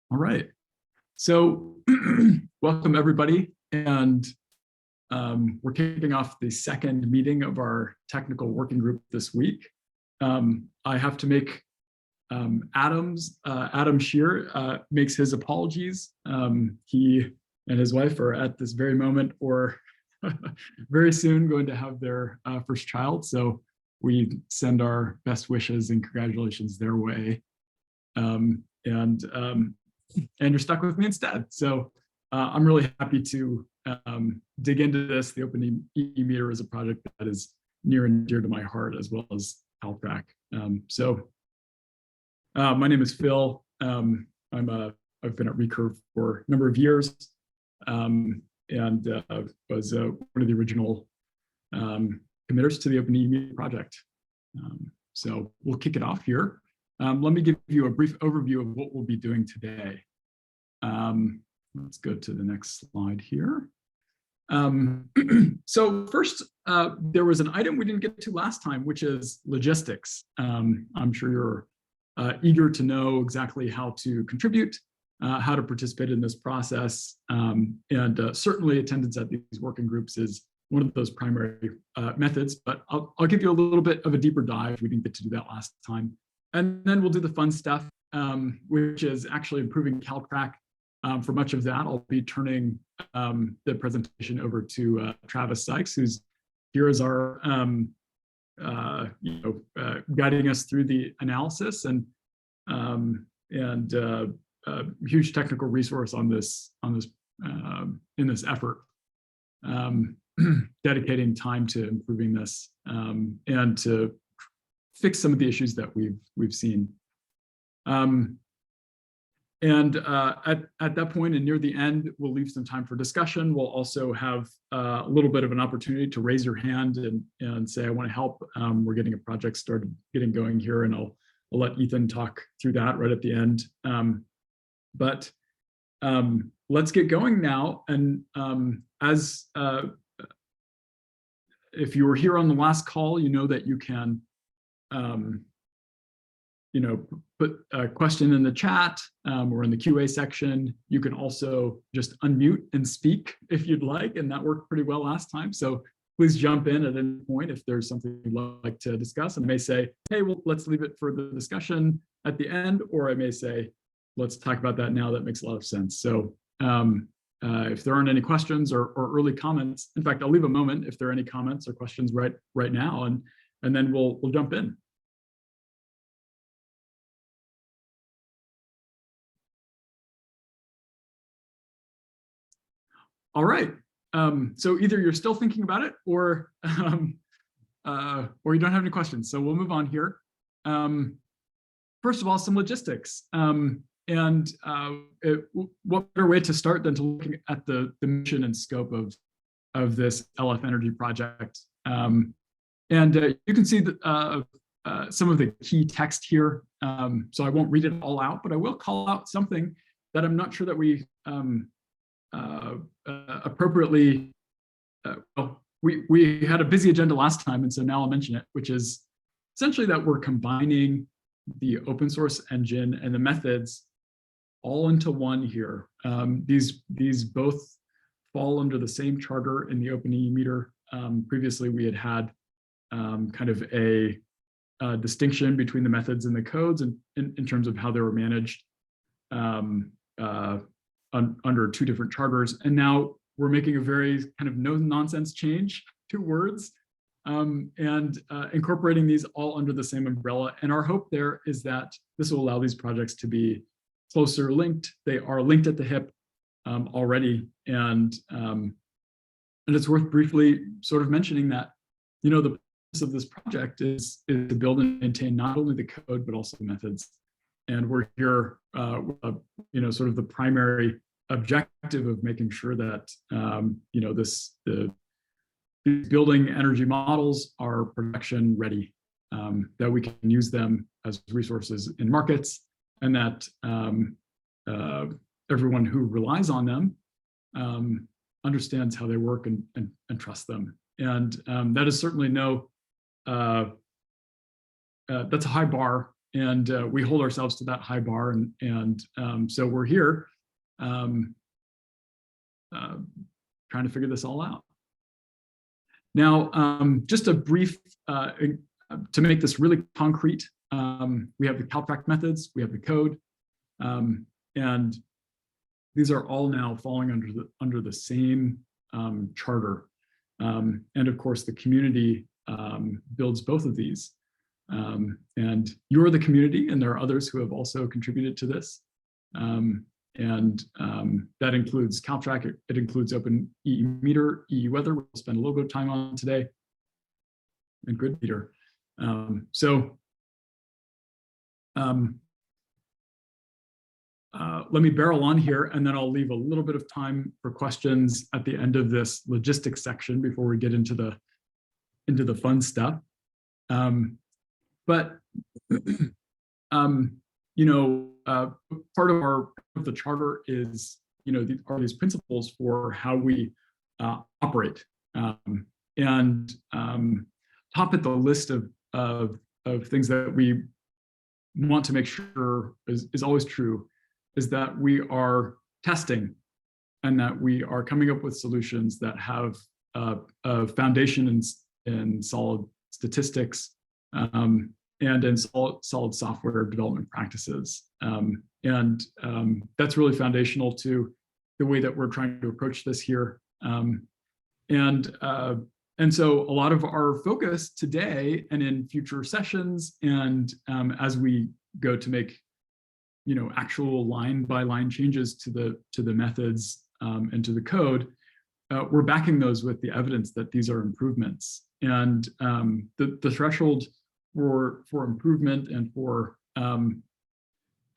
All right. So welcome everybody. And we're kicking off the second meeting of our technical working group this week. I have to make Adam Shear makes his apologies. He and his wife are at this very moment or very soon going to have their first child. So we send our best wishes and congratulations their way. And you're stuck with me instead. So I'm really happy to dig into this. The OpenEEmeter is a project that is near and dear to my heart, as well as Caltrack. My name is Phil. I've been at Recurve for a number of years, and was one of the original committers to the OpenEEmeter project. So we'll kick it off here. Let me give you a brief overview of what we'll be doing today. Let's go to the next slide here. So first, there was an item we didn't get to last time, which is logistics. I'm sure you're eager to know exactly how to contribute, how to participate in this process, and certainly attendance at these working groups is one of those primary methods, but I'll give you a little bit of a deeper dive. We didn't get to do that last time. And then we'll do the fun stuff, which is actually improving Caltrack. For much of that, I'll be turning the presentation over to Travis Sykes, who's here as our, guiding us through the analysis and huge technical resource on this in this effort, dedicating time to improving this and to fix some of the issues that we've seen. At that point and near the end, we'll leave some time for discussion. We'll also have a little bit of an opportunity to raise your hand and say, I want to help. We're getting a project started, getting going here, and I'll let Ethan talk through that right at the end. But let's get going now. And if you were here on the last call, you know that you can put a question in the chat or in the QA section. You can also just unmute and speak if you'd like, and that worked pretty well last time. So please jump in at any point if there's something you'd like to discuss. And I may say, hey, well, let's leave it for the discussion at the end, or I may say, let's talk about that now. That makes a lot of sense. So if there aren't any questions or early comments, in fact, I'll leave a moment if there are any comments or questions right now, and then we'll jump in. All right. So either you're still thinking about it, or you don't have any questions. So we'll move on here. First of all, some logistics. What better way to start than to look at the mission and scope of this LF Energy project. You can see that, some of the key text here. So I won't read it all out, but I will call out something that I'm not sure that we appropriately, well, we had a busy agenda last time, and so now I'll mention it, which is essentially that we're combining the open source engine and the methods all into one here. These both fall under the same charter in the OpenEEmeter. Previously, we had kind of a distinction between the methods and the codes in terms of how they were managed under two different charters. And now we're making a very kind of no-nonsense change, 2 words, and incorporating these all under the same umbrella. And our hope there is that this will allow these projects to be closer linked. They are linked at the hip already. And it's worth briefly sort of mentioning that, the purpose of this project is to build and maintain not only the code, but also the methods. And we're here, sort of the primary objective of making sure that, these building energy models are production ready, that we can use them as resources in markets, and that everyone who relies on them understands how they work and trusts them. And that is certainly that's a high bar And we hold ourselves to that high bar, and so we're here trying to figure this all out. Now, just a brief, to make this really concrete, we have the CalTrack methods, we have the code, and these are all now falling under the same charter. And of course, the community builds both of these. And you're the community, and there are others who have also contributed to this. That includes CalTrack, it includes OpenEEmeter, EEweather, we'll spend a little bit of time on today, and GridMeter. Let me barrel on here, and then I'll leave a little bit of time for questions at the end of this logistics section before we get into the fun stuff. Part of the charter is, are these principles for how we operate, and top at the list of things that we want to make sure is always true is that we are testing and that we are coming up with solutions that have a foundation in solid statistics, and in solid software development practices. That's really foundational to the way that we're trying to approach this here. And so a lot of our focus today and in future sessions, and as we go to make actual line by line changes to the methods and to the code, we're backing those with the evidence that these are improvements. And the threshold for improvement and for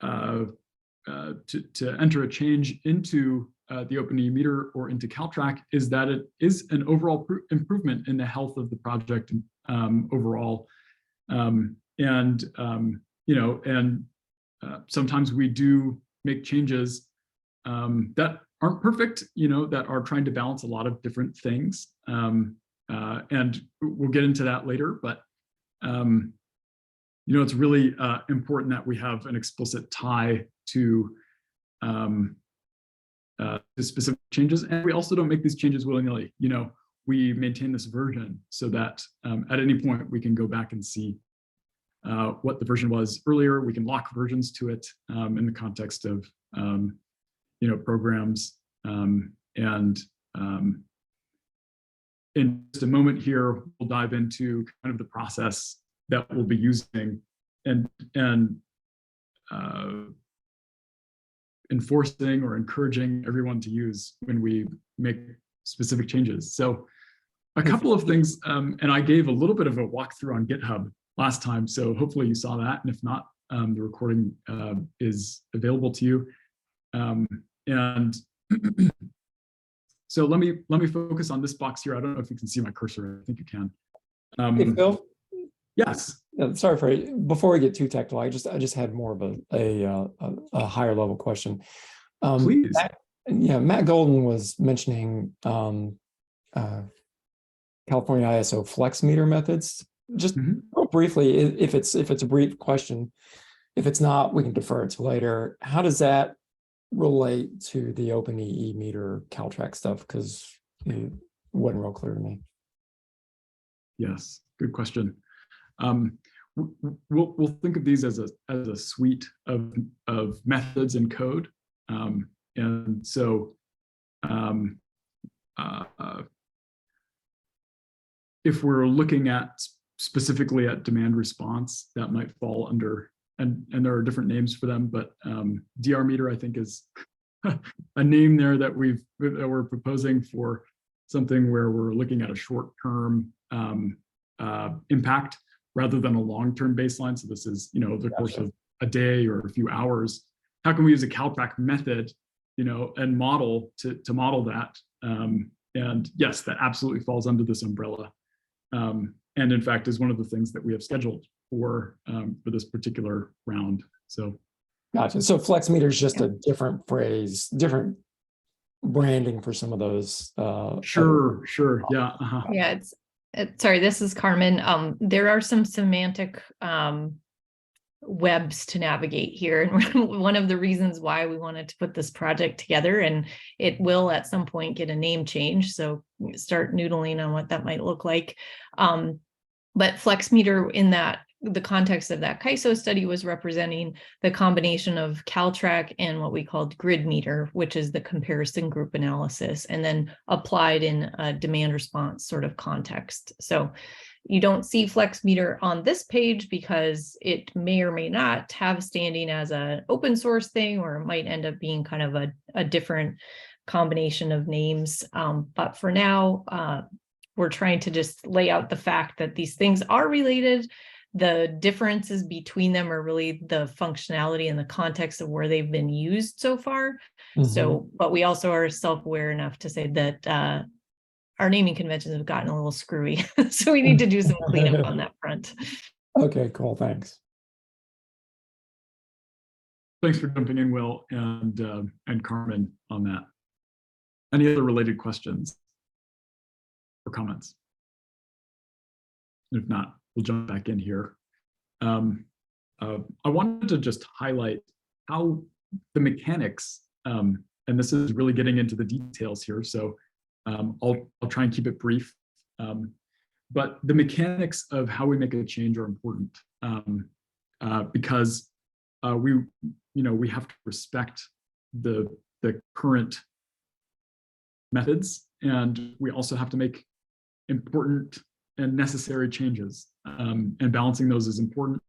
to enter a change into the OpenEEmeter or into CalTrack is that it is an overall improvement in the health of the project overall. Sometimes we do make changes that aren't perfect, that are trying to balance a lot of different things. And we'll get into that later, but it's really important that we have an explicit tie to specific changes, and we also don't make these changes willy-nilly. We maintain this version so that at any point we can go back and see what the version was earlier. We can lock versions to it in the context of programs. In just a moment here, we'll dive into kind of the process that we'll be using and enforcing or encouraging everyone to use when we make specific changes. So a couple of things, and I gave a little bit of a walkthrough on GitHub last time, so hopefully you saw that, and if not, the recording is available to you. So let me focus on this box here. I don't know if you can see my cursor. I think you can. Hey, Phil? Yes. Sorry for before we get too technical. I just had more of a higher level question. Please. Matt Golden was mentioning California ISO flex meter methods. Just real briefly, if it's a brief question, if it's not, we can defer it to later. How does that relate to the OpenEEmeter CalTrack stuff? Because it wasn't real clear to me. Yes, good question. We'll think of these as a suite of methods and code, and so if we're looking at specifically at demand response, that might fall under, and there are different names for them, but DR meter I think is a name there that we're proposing for something where we're looking at a short-term impact rather than a long-term baseline. So this is, over the course of a day or a few hours. How can we use a CalTrack method, and model to model that? And yes, that absolutely falls under this umbrella. And in fact, is one of the things that we have scheduled for this particular round. So, gotcha. So flex meter is just a different phrase, different branding for some of those. Sure. Yeah. Yeah, sorry, this is Carmen. There are some semantic webs to navigate here. And one of the reasons why we wanted to put this project together, and it will at some point get a name change. So start noodling on what that might look like. But FlexMeter, in the context of that CAISO study, was representing the combination of Caltrack and what we called GridMeter, which is the comparison group analysis, and then applied in a demand response sort of context. So you don't see FlexMeter on this page because it may or may not have standing as an open source thing, or it might end up being kind of a different combination of names. But for now, we're trying to just lay out the fact that these things are related. The differences between them are really the functionality and the context of where they've been used so far. So, but we also are self-aware enough to say that our naming conventions have gotten a little screwy. So we need to do some cleanup on that front. Okay, cool, thanks. Thanks for jumping in, Will, and Carmen on that. Any other related questions or comments? If not, we'll jump back in here. I wanted to just highlight how the mechanics, and this is really getting into the details here, so I'll try and keep it brief. But the mechanics of how we make a change are important, because we have to respect the current methods, and we also have to make important and necessary changes, and balancing those is important.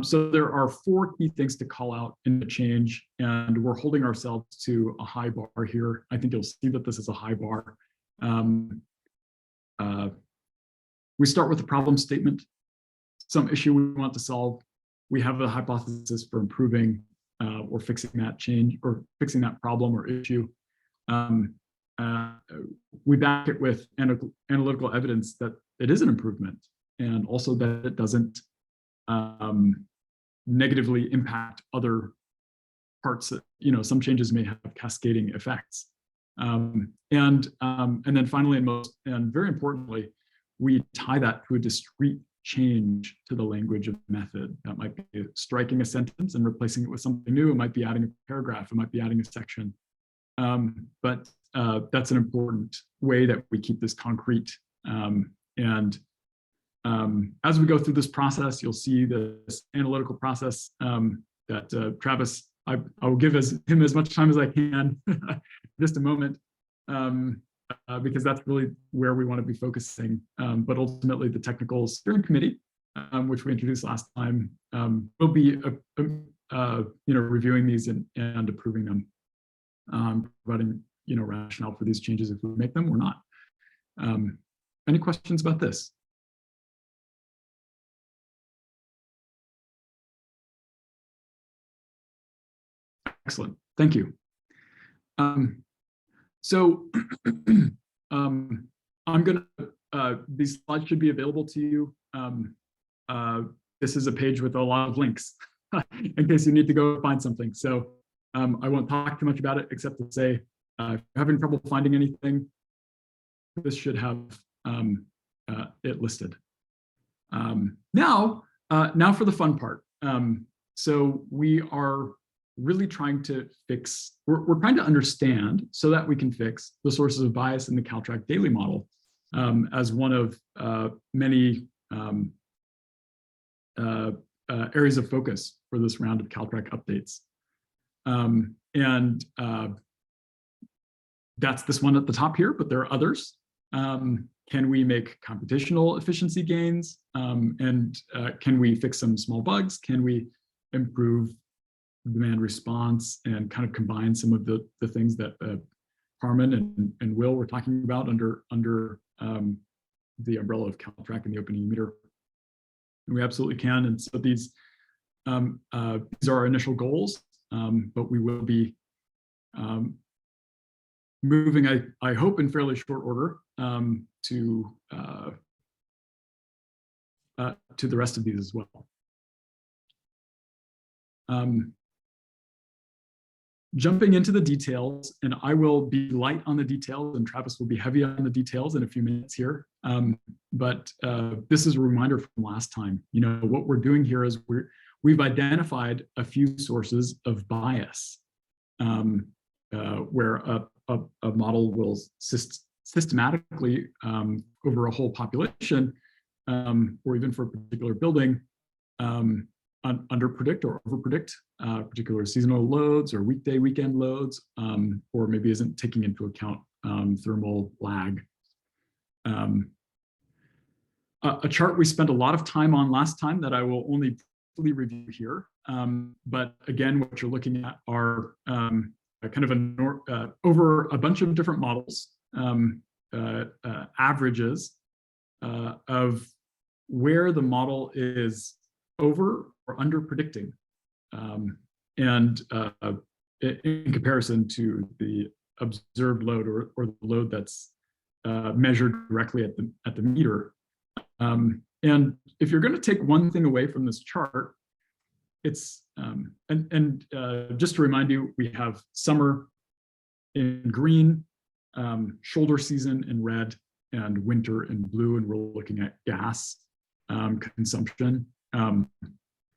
So there are 4 key things to call out in the change, and we're holding ourselves to a high bar here. I think you'll see that this is a high bar. We start with a problem statement, some issue we want to solve. We have a hypothesis for improving or fixing that change or fixing that problem or issue. We back it with analytical evidence that it is an improvement, and also that it doesn't negatively impact other parts that, some changes may have cascading effects. And then finally, and very importantly, we tie that to a discrete change to the language of the method. That might be striking a sentence and replacing it with something new. It might be adding a paragraph. It might be adding a section. But that's an important way that we keep this concrete. As we go through this process, you'll see this analytical process that Travis, I will give him as much time as I can just a moment, because that's really where we want to be focusing. But ultimately, the technical steering committee, which we introduced last time, will be reviewing these and approving them, providing rationale for these changes if we make them or not. Any questions about this? Excellent, thank you. So I'm gonna, these slides should be available to you. This is a page with a lot of links in case you need to go find something. So I won't talk too much about it, except to say, if you're having trouble finding anything, this should have it listed. Now for the fun part. So we are really trying to fix, we're trying to understand so that we can fix the sources of bias in the Caltrack daily model, as one of many areas of focus for this round of Caltrack updates. That's this one at the top here, but there are others. Can we make computational efficiency gains? Can we fix some small bugs? Can we improve demand response and kind of combine some of the things that Carmen and Will were talking about under the umbrella of Caltrack and the OpenEEmeter? And we absolutely can. And so these are our initial goals, but we will be moving, I hope, in fairly short order to the rest of these as well. Jumping into the details, and I will be light on the details, and Travis will be heavy on the details in a few minutes here. But this is a reminder from last time. What we're doing here is we're we've identified a few sources of bias where a model will systematically over a whole population or even for a particular building underpredict or overpredict particular seasonal loads or weekend loads, or maybe isn't taking into account thermal lag. A chart we spent a lot of time on last time that I will only briefly review here. But again, what you're looking at are kind of over a bunch of different models, averages of where the model is over or under predicting, and in comparison to the observed load or the load that's measured directly at the meter. And if you're going to take one thing away from this chart, it's just to remind you, we have summer in green, shoulder season in red, and winter in blue, and we're looking at gas consumption.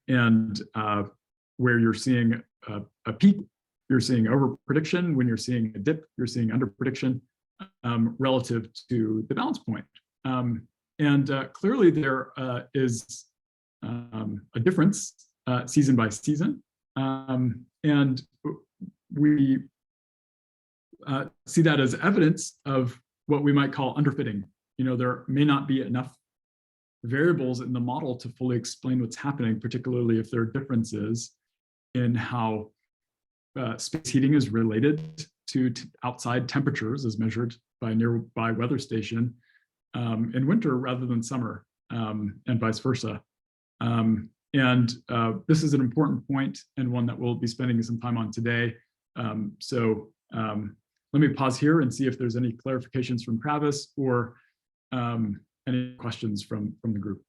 And where you're seeing a peak, you're seeing over prediction. When you're seeing a dip, you're seeing under prediction relative to the balance point. And clearly there is a difference season by season. And we see that as evidence of what we might call underfitting. There may not be enough variables in the model to fully explain what's happening, particularly if there are differences in how space heating is related to outside temperatures as measured by a nearby weather station in winter rather than summer, and vice versa. And this is an important point and one that we'll be spending some time on today. So let me pause here and see if there's any clarifications from Travis or any questions from the group.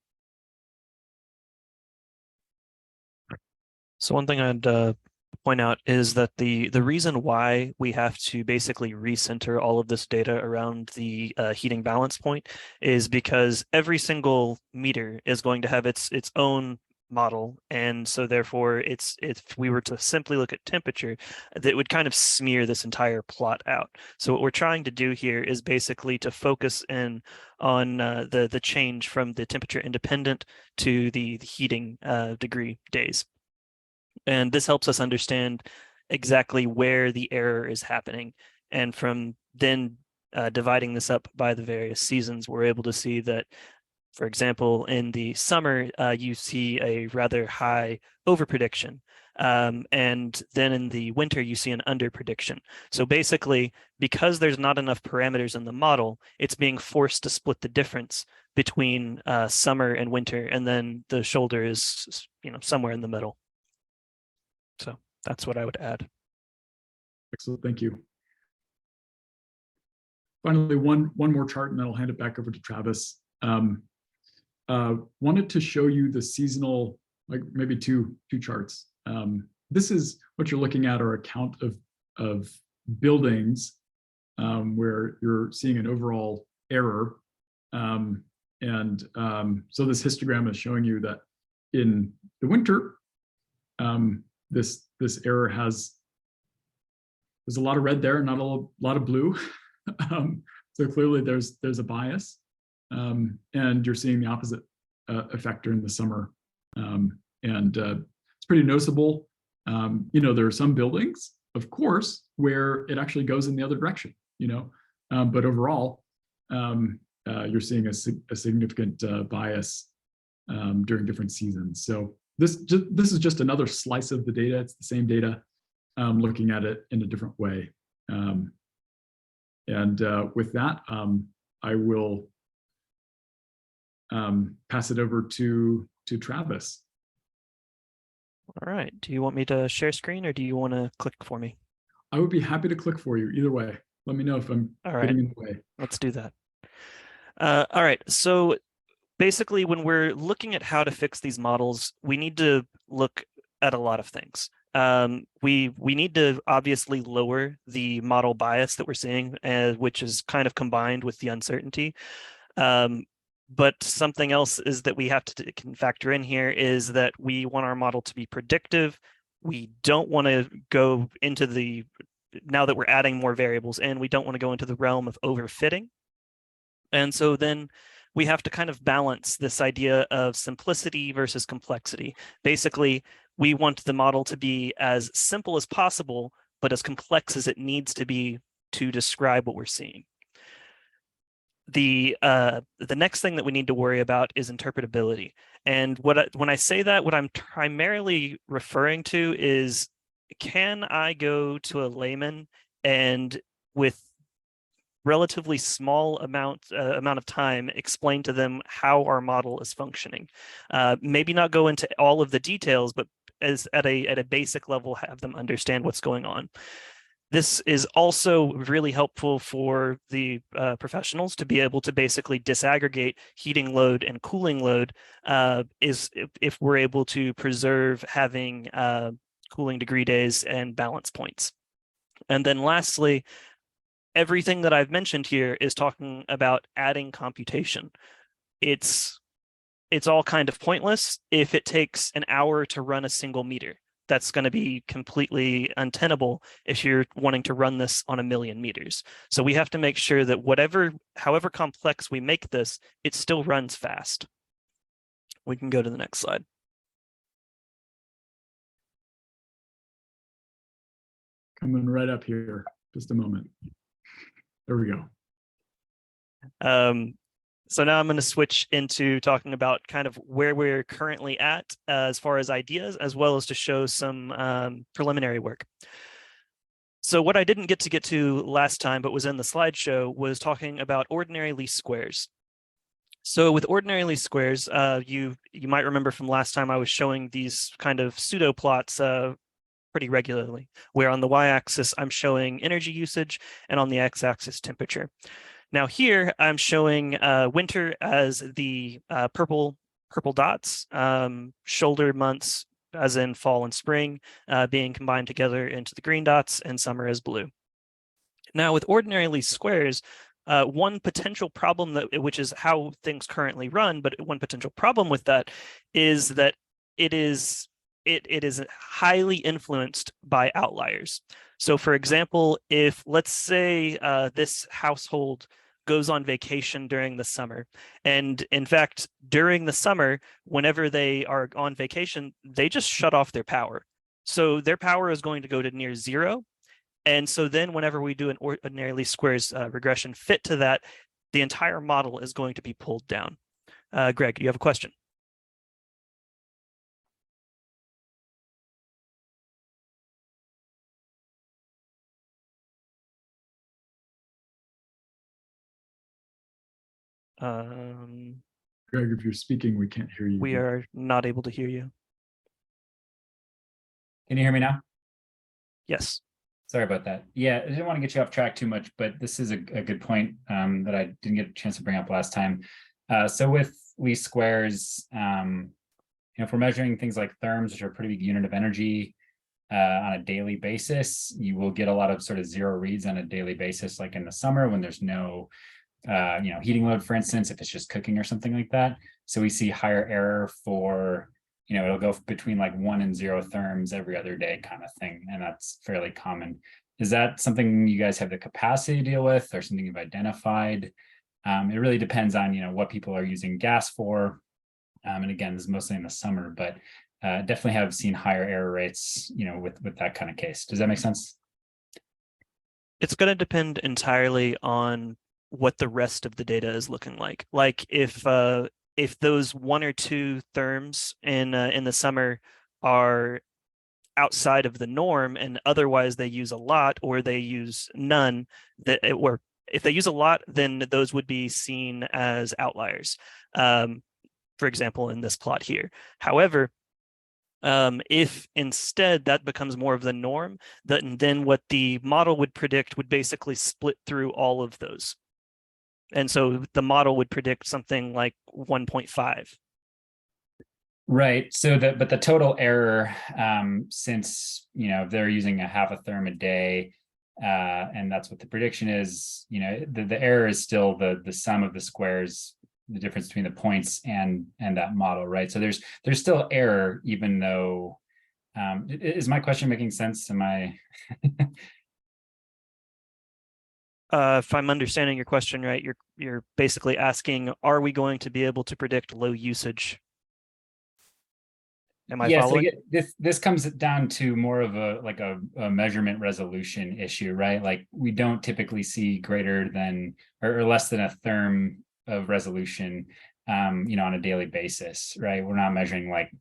So one thing I'd point out is that the reason why we have to basically recenter all of this data around the heating balance point is because every single meter is going to have its own model, and so therefore if we were to simply look at temperature, that would kind of smear this entire plot out. So what we're trying to do here is basically to focus in on the change from the temperature independent to the heating degree days. And this helps us understand exactly where the error is happening. And from then dividing this up by the various seasons, we're able to see that, for example, in the summer, you see a rather high overprediction. And then in the winter, you see an underprediction. So basically, because there's not enough parameters in the model, it's being forced to split the difference between summer and winter, and then the shoulder is somewhere in the middle. So that's what I would add. Excellent, thank you. Finally, one more chart, and then I'll hand it back over to Travis. Wanted to show you the seasonal, like maybe two charts. This is what you're looking at, are a count of buildings where you're seeing an overall error. So this histogram is showing you that in the winter, this error there's a lot of red there, not a lot of blue. So clearly there's a bias, and you're seeing the opposite effect during the summer. It's pretty noticeable. There are some buildings, of course, where it actually goes in the other direction, but overall, you're seeing a significant bias during different seasons. So this is just another slice of the data. It's the same data, looking at it in a different way. With that, I will pass it over to Travis. All right. Do you want me to share screen, or do you want to click for me? I would be happy to click for you either way. Let me know if I'm getting in the way. Let's do that. All right. So basically, when we're looking at how to fix these models, we need to look at a lot of things. We need to obviously lower the model bias that we're seeing, which is kind of combined with the uncertainty. But something else is that we have to can factor in here is that we want our model to be predictive. We don't want to go into the, now that we're adding more variables in, we don't want to go into the realm of overfitting. And so then we have to kind of balance this idea of simplicity versus complexity. Basically, we want the model to be as simple as possible, but as complex as it needs to be to describe what we're seeing. The next thing that we need to worry about is interpretability. And when I say that, what I'm primarily referring to is, can I go to a layman and with relatively small amount of time explain to them how our model is functioning? Maybe not go into all of the details, but as at a basic level, have them understand what's going on. This is also really helpful for the professionals to be able to basically disaggregate heating load and cooling load, is if we're able to preserve having cooling degree days and balance points. And then lastly, everything that I've mentioned here is talking about adding computation. It's all kind of pointless if it takes an hour to run a single meter. That's going to be completely untenable if you're wanting to run this on 1 million meters. So we have to make sure that however complex we make this, it still runs fast. We can go to the next slide. Coming right up here, just a moment. There we go. So now I'm going to switch into talking about kind of where we're currently at as far as ideas, as well as to show some preliminary work. So what I didn't get to last time, but was in the slideshow, was talking about ordinary least squares. So with ordinary least squares, you might remember from last time I was showing these kind of pseudo plots pretty regularly, where on the y-axis I'm showing energy usage and on the x-axis temperature. Now here I'm showing winter as the purple dots, shoulder months as in fall and spring being combined together into the green dots, and summer as blue. Now with ordinary least squares, one potential problem which is how things currently run, but one potential problem with that is that it is highly influenced by outliers. So for example, if let's say this household goes on vacation during the summer, and in fact, during the summer, whenever they are on vacation, they just shut off their power. So their power is going to go to near zero. And so then whenever we do an ordinary least squares regression fit to that, the entire model is going to be pulled down. Greg, you have a question? Greg, if you're speaking, we can't hear you. We are not able to hear you. Can you hear me now? Yes. Sorry about that. Yeah, I didn't want to get you off track too much, but this is a good point that I didn't get a chance to bring up last time. So with least squares, if we're measuring things like therms, which are a pretty big unit of energy on a daily basis, you will get a lot of sort of zero reads on a daily basis, like in the summer when there's no heating load, for instance, if it's just cooking or something like that. So we see higher error for, it'll go between like 1 and 0 therms every other day kind of thing. And that's fairly common. Is that something you guys have the capacity to deal with, or something you've identified? It really depends on, what people are using gas for. And again, this is mostly in the summer, but definitely have seen higher error rates, with that kind of case. Does that make sense? It's going to depend entirely on what the rest of the data is looking like. Like if those 1 or 2 therms in the summer are outside of the norm, and otherwise they use a lot or they use none, or if they use a lot, then those would be seen as outliers. For example, in this plot here. However, if instead that becomes more of the norm, then what the model would predict would basically split through all of those. And so the model would predict something like 1.5. Right. So but the total error, since, they're using a half a therm a day, and that's what the prediction is, the error is still the sum of the squares the difference between the points and that model, right? So there's still error, even though, is my question making sense? Am I? If I'm understanding your question right, you're basically asking, are we going to be able to predict low usage? Am I following? So this comes down to more of a measurement resolution issue, right? Like we don't typically see greater than or less than a therm of resolution, on a daily basis, right? We're not measuring like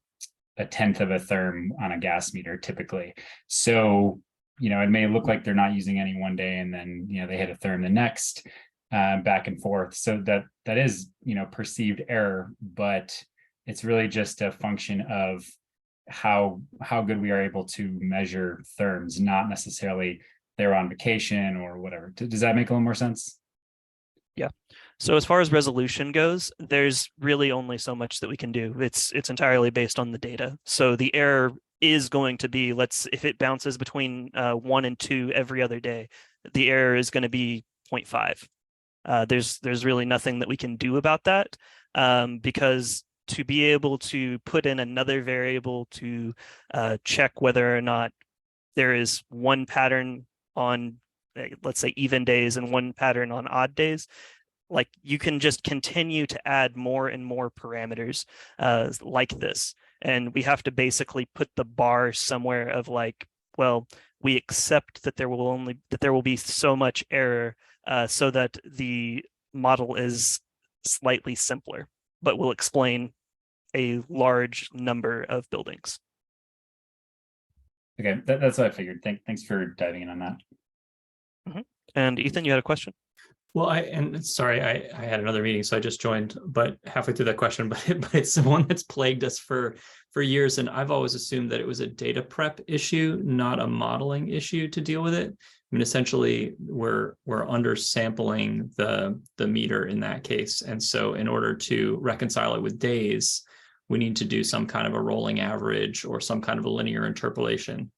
a tenth of a therm on a gas meter typically. So, it may look like they're not using any one day and then, they hit a therm the next, back and forth. So that is, perceived error, but it's really just a function of how good we are able to measure therms, not necessarily they're on vacation or whatever. Does that make a little more sense? Yeah. So as far as resolution goes, there's really only so much that we can do. It's entirely based on the data. So the error is going to be, if it bounces between 1 and 2 every other day, the error is going to be 0.5. There's really nothing that we can do about that, because to be able to put in another variable to check whether or not there is one pattern on, let's say, even days and one pattern on odd days, like you can just continue to add more and more parameters like this. And we have to basically put the bar somewhere of like, well, we accept that there will be so much error so that the model is slightly simpler, but will explain a large number of buildings. Okay, that's what I figured. Thanks for diving in on that. And Ethan, you had a question? Well, sorry, I had another meeting, so I just joined, but halfway through that question, but it's the one that's plagued us for years. And I've always assumed that it was a data prep issue, not a modeling issue to deal with it. I mean, essentially, we're undersampling the meter in that case. And so in order to reconcile it with days, we need to do some kind of a rolling average or some kind of a linear interpolation,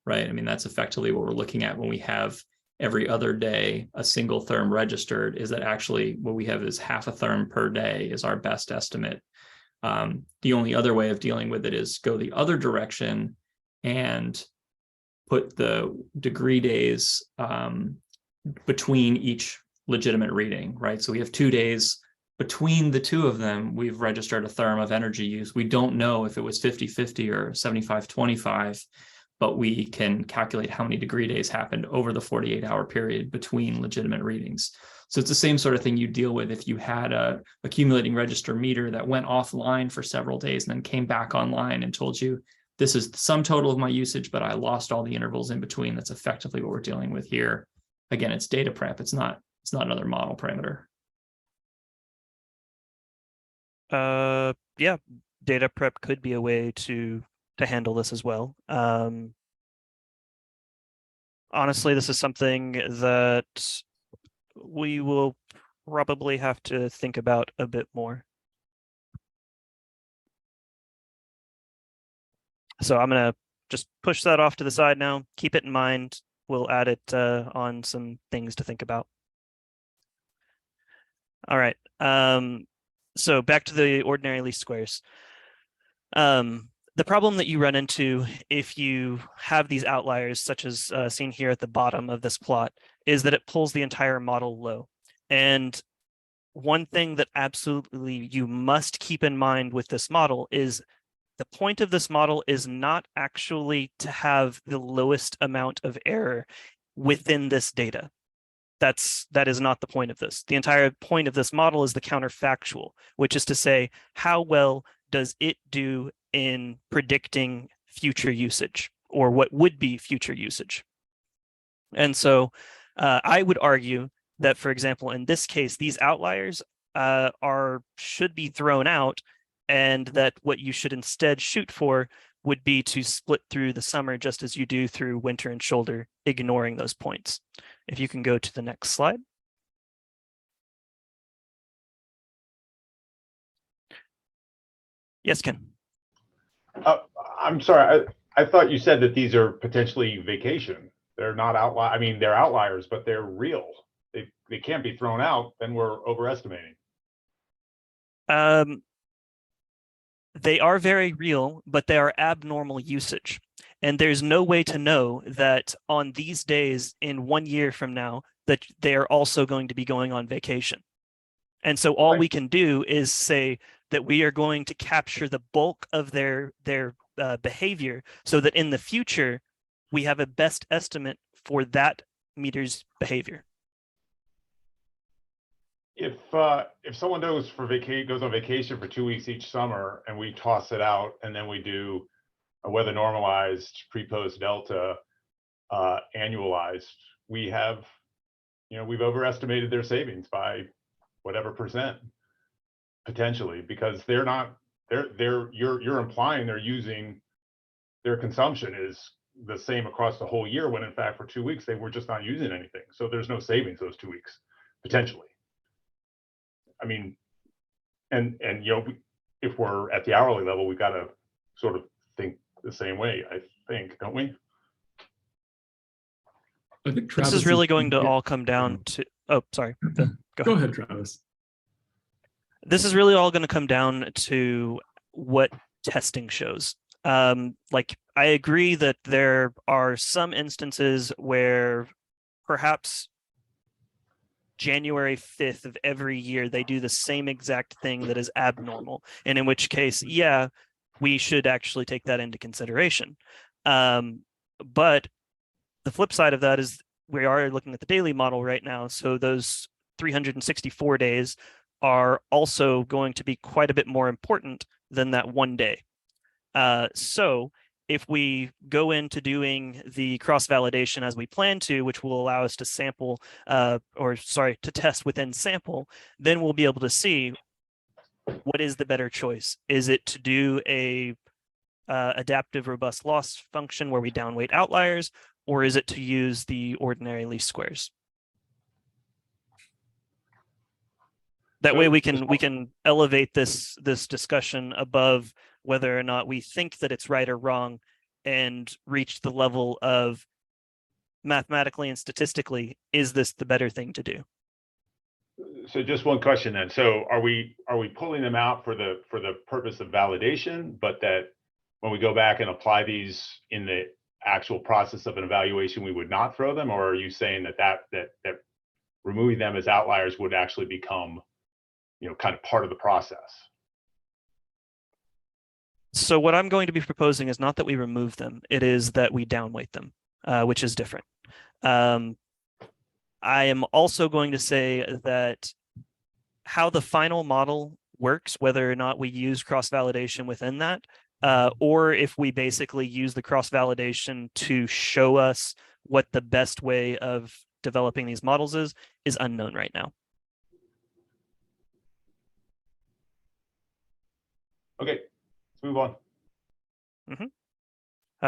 right? I mean, that's effectively what we're looking at when we have every other day a single therm registered, is that actually what we have is half a therm per day is our best estimate. The only other way of dealing with it is go the other direction and put the degree days between each legitimate reading, right? So we have 2 days between the two of them, we've registered a therm of energy use. We don't know if it was 50-50 or 75-25, but we can calculate how many degree days happened over the 48-hour period between legitimate readings. So it's the same sort of thing you deal with if you had a accumulating register meter that went offline for several days and then came back online and told you, this is the sum total of my usage, but I lost all the intervals in between. That's effectively what we're dealing with here. Again, it's data prep. It's not another model parameter. Yeah, data prep could be a way to handle this as well. Honestly, this is something that we will probably have to think about a bit more. So I'm going to just push that off to the side now. Keep it in mind. We'll add it on some things to think about. All right. So back to the ordinary least squares. The problem that you run into if you have these outliers, such as seen here at the bottom of this plot, is that it pulls the entire model low. And one thing that absolutely you must keep in mind with this model is the point of this model is not actually to have the lowest amount of error within this data. That is not the point of this. The entire point of this model is the counterfactual, which is to say, how well does it do in predicting future usage or what would be future usage? And so I would argue that, for example, in this case, these outliers should be thrown out, and that what you should instead shoot for would be to split through the summer just as you do through winter and shoulder, ignoring those points. If you can go to the next slide. Yes, Ken. I'm sorry. I thought you said that these are potentially vacation. They're not outlier. I mean, they're outliers, but they're real. They can't be thrown out. Then we're overestimating. They are very real, but they are abnormal usage. And there's no way to know that on these days in 1 year from now, that they are also going to be going on vacation. And so all we can do is say that we are going to capture the bulk of their behavior so that in the future, we have a best estimate for that meter's behavior. If someone goes on vacation for 2 weeks each summer and we toss it out and then we do a weather normalized pre-post delta annualized, we've overestimated their savings by whatever percent potentially, because you're implying they're using their consumption is the same across the whole year, when in fact for 2 weeks they were just not using anything. So there's no savings those 2 weeks potentially. I mean, and if we're at the hourly level, we've got to sort of think the same way, I think, don't we? I think Travis this is really going to all come down to, oh, sorry. Go ahead, Travis. This is really all going to come down to what testing shows. Like, I agree that there are some instances where perhaps January 5th of every year, they do the same exact thing that is abnormal. And in which case, yeah, we should actually take that into consideration. But the flip side of that is we are looking at the daily model right now. So those 364 days are also going to be quite a bit more important than that 1 day. So if we go into doing the cross-validation as we plan to, which will allow us to sample, to test within sample, then we'll be able to see what is the better choice. Is it to do a adaptive robust loss function where we downweight outliers, or is it to use the ordinary least squares? That way we can elevate this discussion above whether or not we think that it's right or wrong, and reach the level of mathematically and statistically, is this the better thing to do? So just one question then. So are we pulling them out for the purpose of validation, but that when we go back and apply these in the actual process of an evaluation, we would not throw them? Or are you saying that removing them as outliers would actually become, kind of part of the process? So what I'm going to be proposing is not that we remove them, it is that we downweight them, which is different. I am also going to say that how the final model works, whether or not we use cross-validation within that, or if we basically use the cross-validation to show us what the best way of developing these models is unknown right now. Okay. Move on.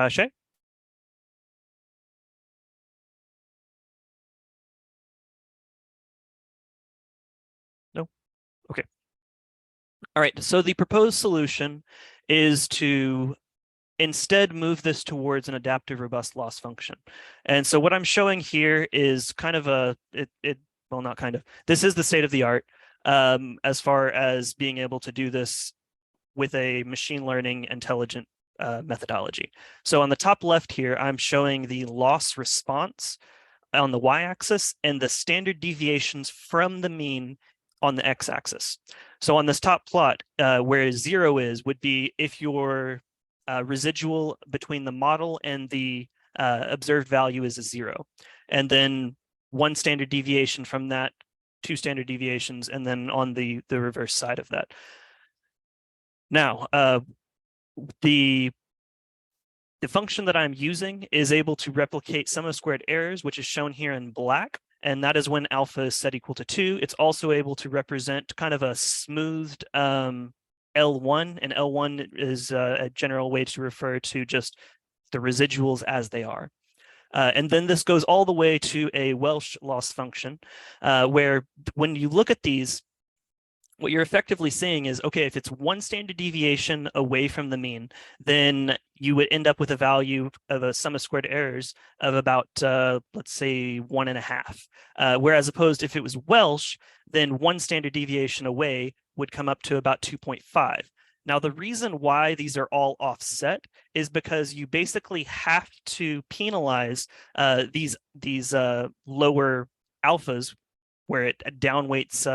Shay? No? Okay. All right, so the proposed solution is to instead move this towards an adaptive robust loss function. And so what I'm showing here is kind of well, not kind of, this is the state of the art as far as being able to do this with a machine learning intelligent methodology. So on the top left here, I'm showing the loss response on the y-axis and the standard deviations from the mean on the x-axis. So on this top plot, where 0 is, would be if your residual between the model and the observed value is a 0. And then 1 standard deviation from that, 2 standard deviations, and then on the reverse side of that. Now, the function that I'm using is able to replicate sum of squared errors, which is shown here in black, and that is when alpha is set equal to 2. It's also able to represent kind of a smoothed L1, and L1 is a general way to refer to just the residuals as they are. And then this goes all the way to a Welsh loss function, where when you look at these, what you're effectively saying is, okay, if it's one standard deviation away from the mean, then you would end up with a value of a sum of squared errors of about, let's say, 1.5. Whereas opposed if it was Welsh, then one standard deviation away would come up to about 2.5. Now, the reason why these are all offset is because you basically have to penalize these lower alphas where it downweights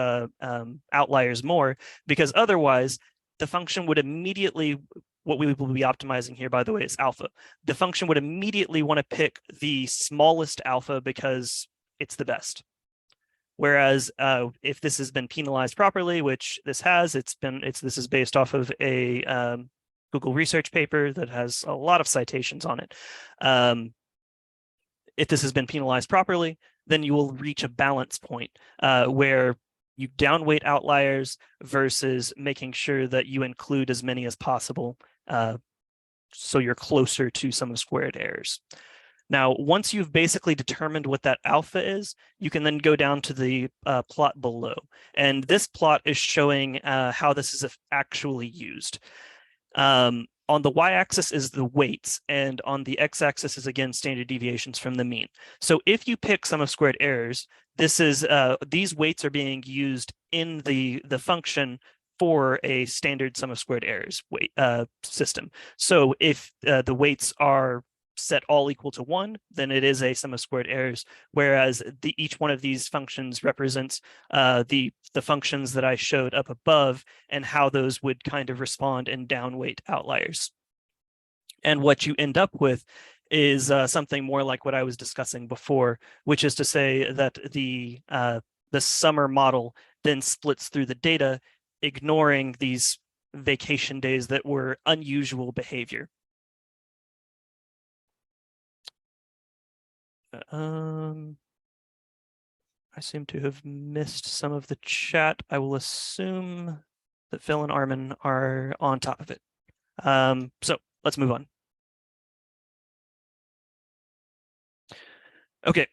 outliers more, because otherwise the function would immediately, what we will be optimizing here, by the way, is alpha. The function would immediately want to pick the smallest alpha because it's the best. Whereas if this has been penalized properly, which this has, this is based off of a Google research paper that has a lot of citations on it. If this has been penalized properly, then you will reach a balance point where you downweight outliers versus making sure that you include as many as possible, so you're closer to sum of squared errors. Now, once you've basically determined what that alpha is, you can then go down to the plot below. And this plot is showing how this is actually used. On the y-axis is the weights, and on the x-axis is, again, standard deviations from the mean. So if you pick sum of squared errors, this is these weights are being used in the function for a standard sum of squared errors system. So if the weights are set all equal to 1, then it is a sum of squared errors, whereas each one of these functions represents the functions that I showed up above and how those would kind of respond and downweight outliers. And what you end up with is something more like what I was discussing before, which is to say that the summer model then splits through the data, ignoring these vacation days that were unusual behavior. I seem to have missed some of the chat. I will assume that Phil and Armin are on top of it. So let's move on. Okay,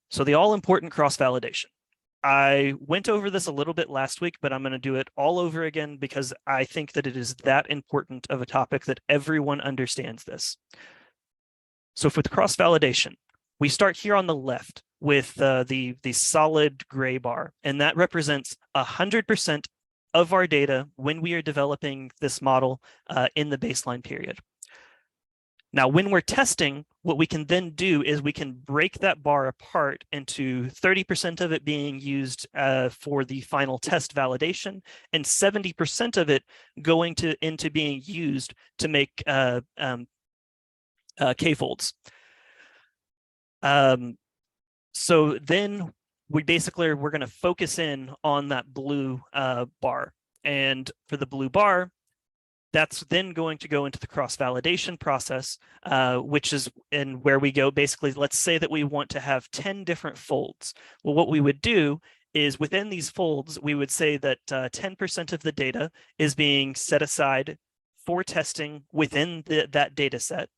so the all-important cross-validation. I went over this a little bit last week, but I'm going to do it all over again because I think that it is that important of a topic that everyone understands this. So for the cross-validation, we start here on the left with the solid gray bar, and that represents 100% of our data when we are developing this model in the baseline period. Now, when we're testing, what we can then do is we can break that bar apart into 30% of it being used for the final test validation, and 70% of it going into being used to make K-folds. So then we're going to focus in on that blue bar. And for the blue bar, that's then going to go into the cross-validation process, which is where we go. Basically, let's say that we want to have 10 different folds. Well, what we would do is within these folds, we would say that 10% of the data is being set aside for testing within that data set.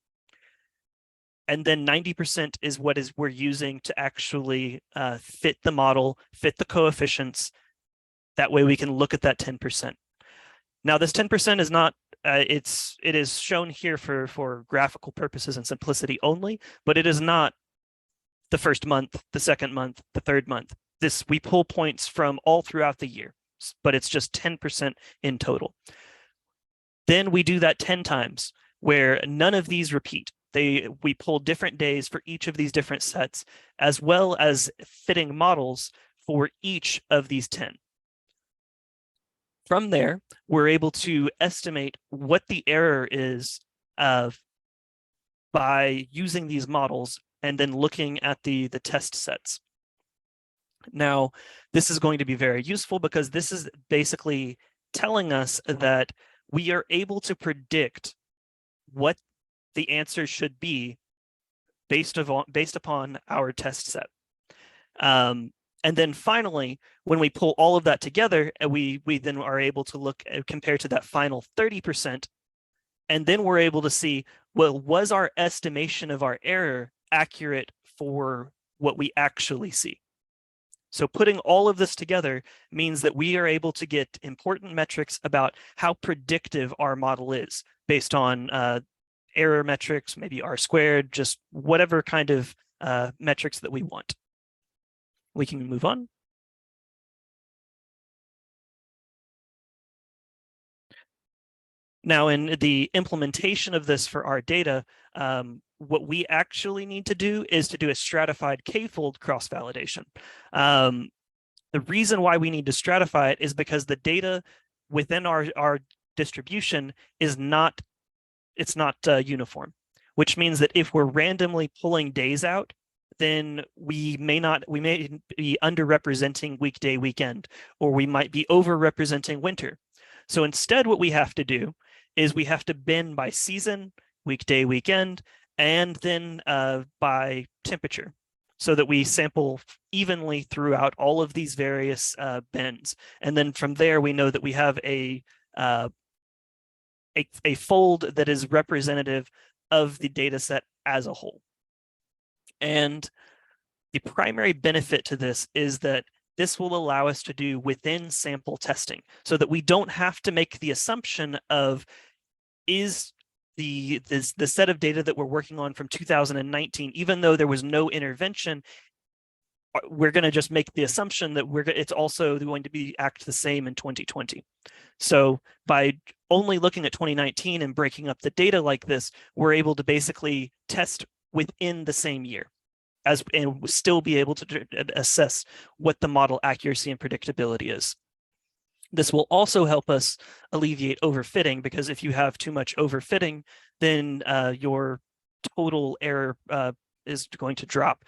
And then 90% is what we're using to actually fit the model, fit the coefficients. That way we can look at that 10%. Now, this 10% is not, it is shown here for graphical purposes and simplicity only, but it is not the first month, the second month, the third month. We pull points from all throughout the year, but it's just 10% in total. Then we do that 10 times where none of these repeat. We pull different days for each of these different sets, as well as fitting models for each of these 10. From there, we're able to estimate what the error is by using these models and then looking at the test sets. Now, this is going to be very useful because this is basically telling us that we are able to predict what the answer should be based upon our test set. And then finally, when we pull all of that together, we then are able to look compared to that final 30%, and then we're able to see, well, was our estimation of our error accurate for what we actually see? So putting all of this together means that we are able to get important metrics about how predictive our model is based on error metrics, maybe R squared, just whatever kind of metrics that we want. We can move on. Now, in the implementation of this for our data, what we actually need to do is to do a stratified k-fold cross-validation. The reason why we need to stratify it is because the data within our distribution is not uniform, which means that if we're randomly pulling days out, then we may be underrepresenting weekday, weekend, or we might be overrepresenting winter. So instead, what we have to do is we have to bin by season, weekday, weekend, and then by temperature, so that we sample evenly throughout all of these various bins. And then from there, we know that we have a fold that is representative of the data set as a whole. And the primary benefit to this is that this will allow us to do within sample testing, so that we don't have to make the assumption of, is the set of data that we're working on from 2019, even though there was no intervention, we're going to just make the assumption that it's also going to act the same in 2020. So by only looking at 2019 and breaking up the data like this, we're able to basically test within the same year, and still be able to assess what the model accuracy and predictability is. This will also help us alleviate overfitting, because if you have too much overfitting, then your total error is going to drop,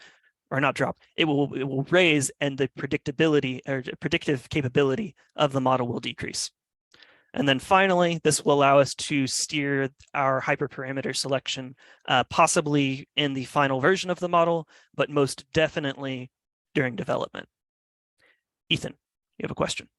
or not drop. It will raise, and the predictability or predictive capability of the model will decrease. And then finally, this will allow us to steer our hyperparameter selection, possibly in the final version of the model, but most definitely during development. Ethan, you have a question?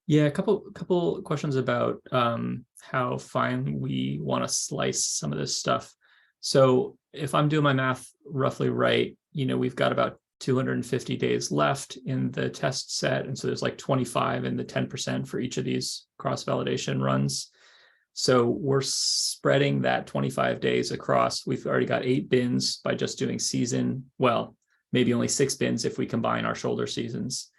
Yeah, a couple questions about how fine we want to slice some of this stuff. So if I'm doing my math roughly right, we've got about 250 days left in the test set. And so there's like 25 and the 10% for each of these cross-validation runs. So we're spreading that 25 days across. We've already got 8 bins by just doing season. Well, maybe only 6 bins if we combine our shoulder seasons.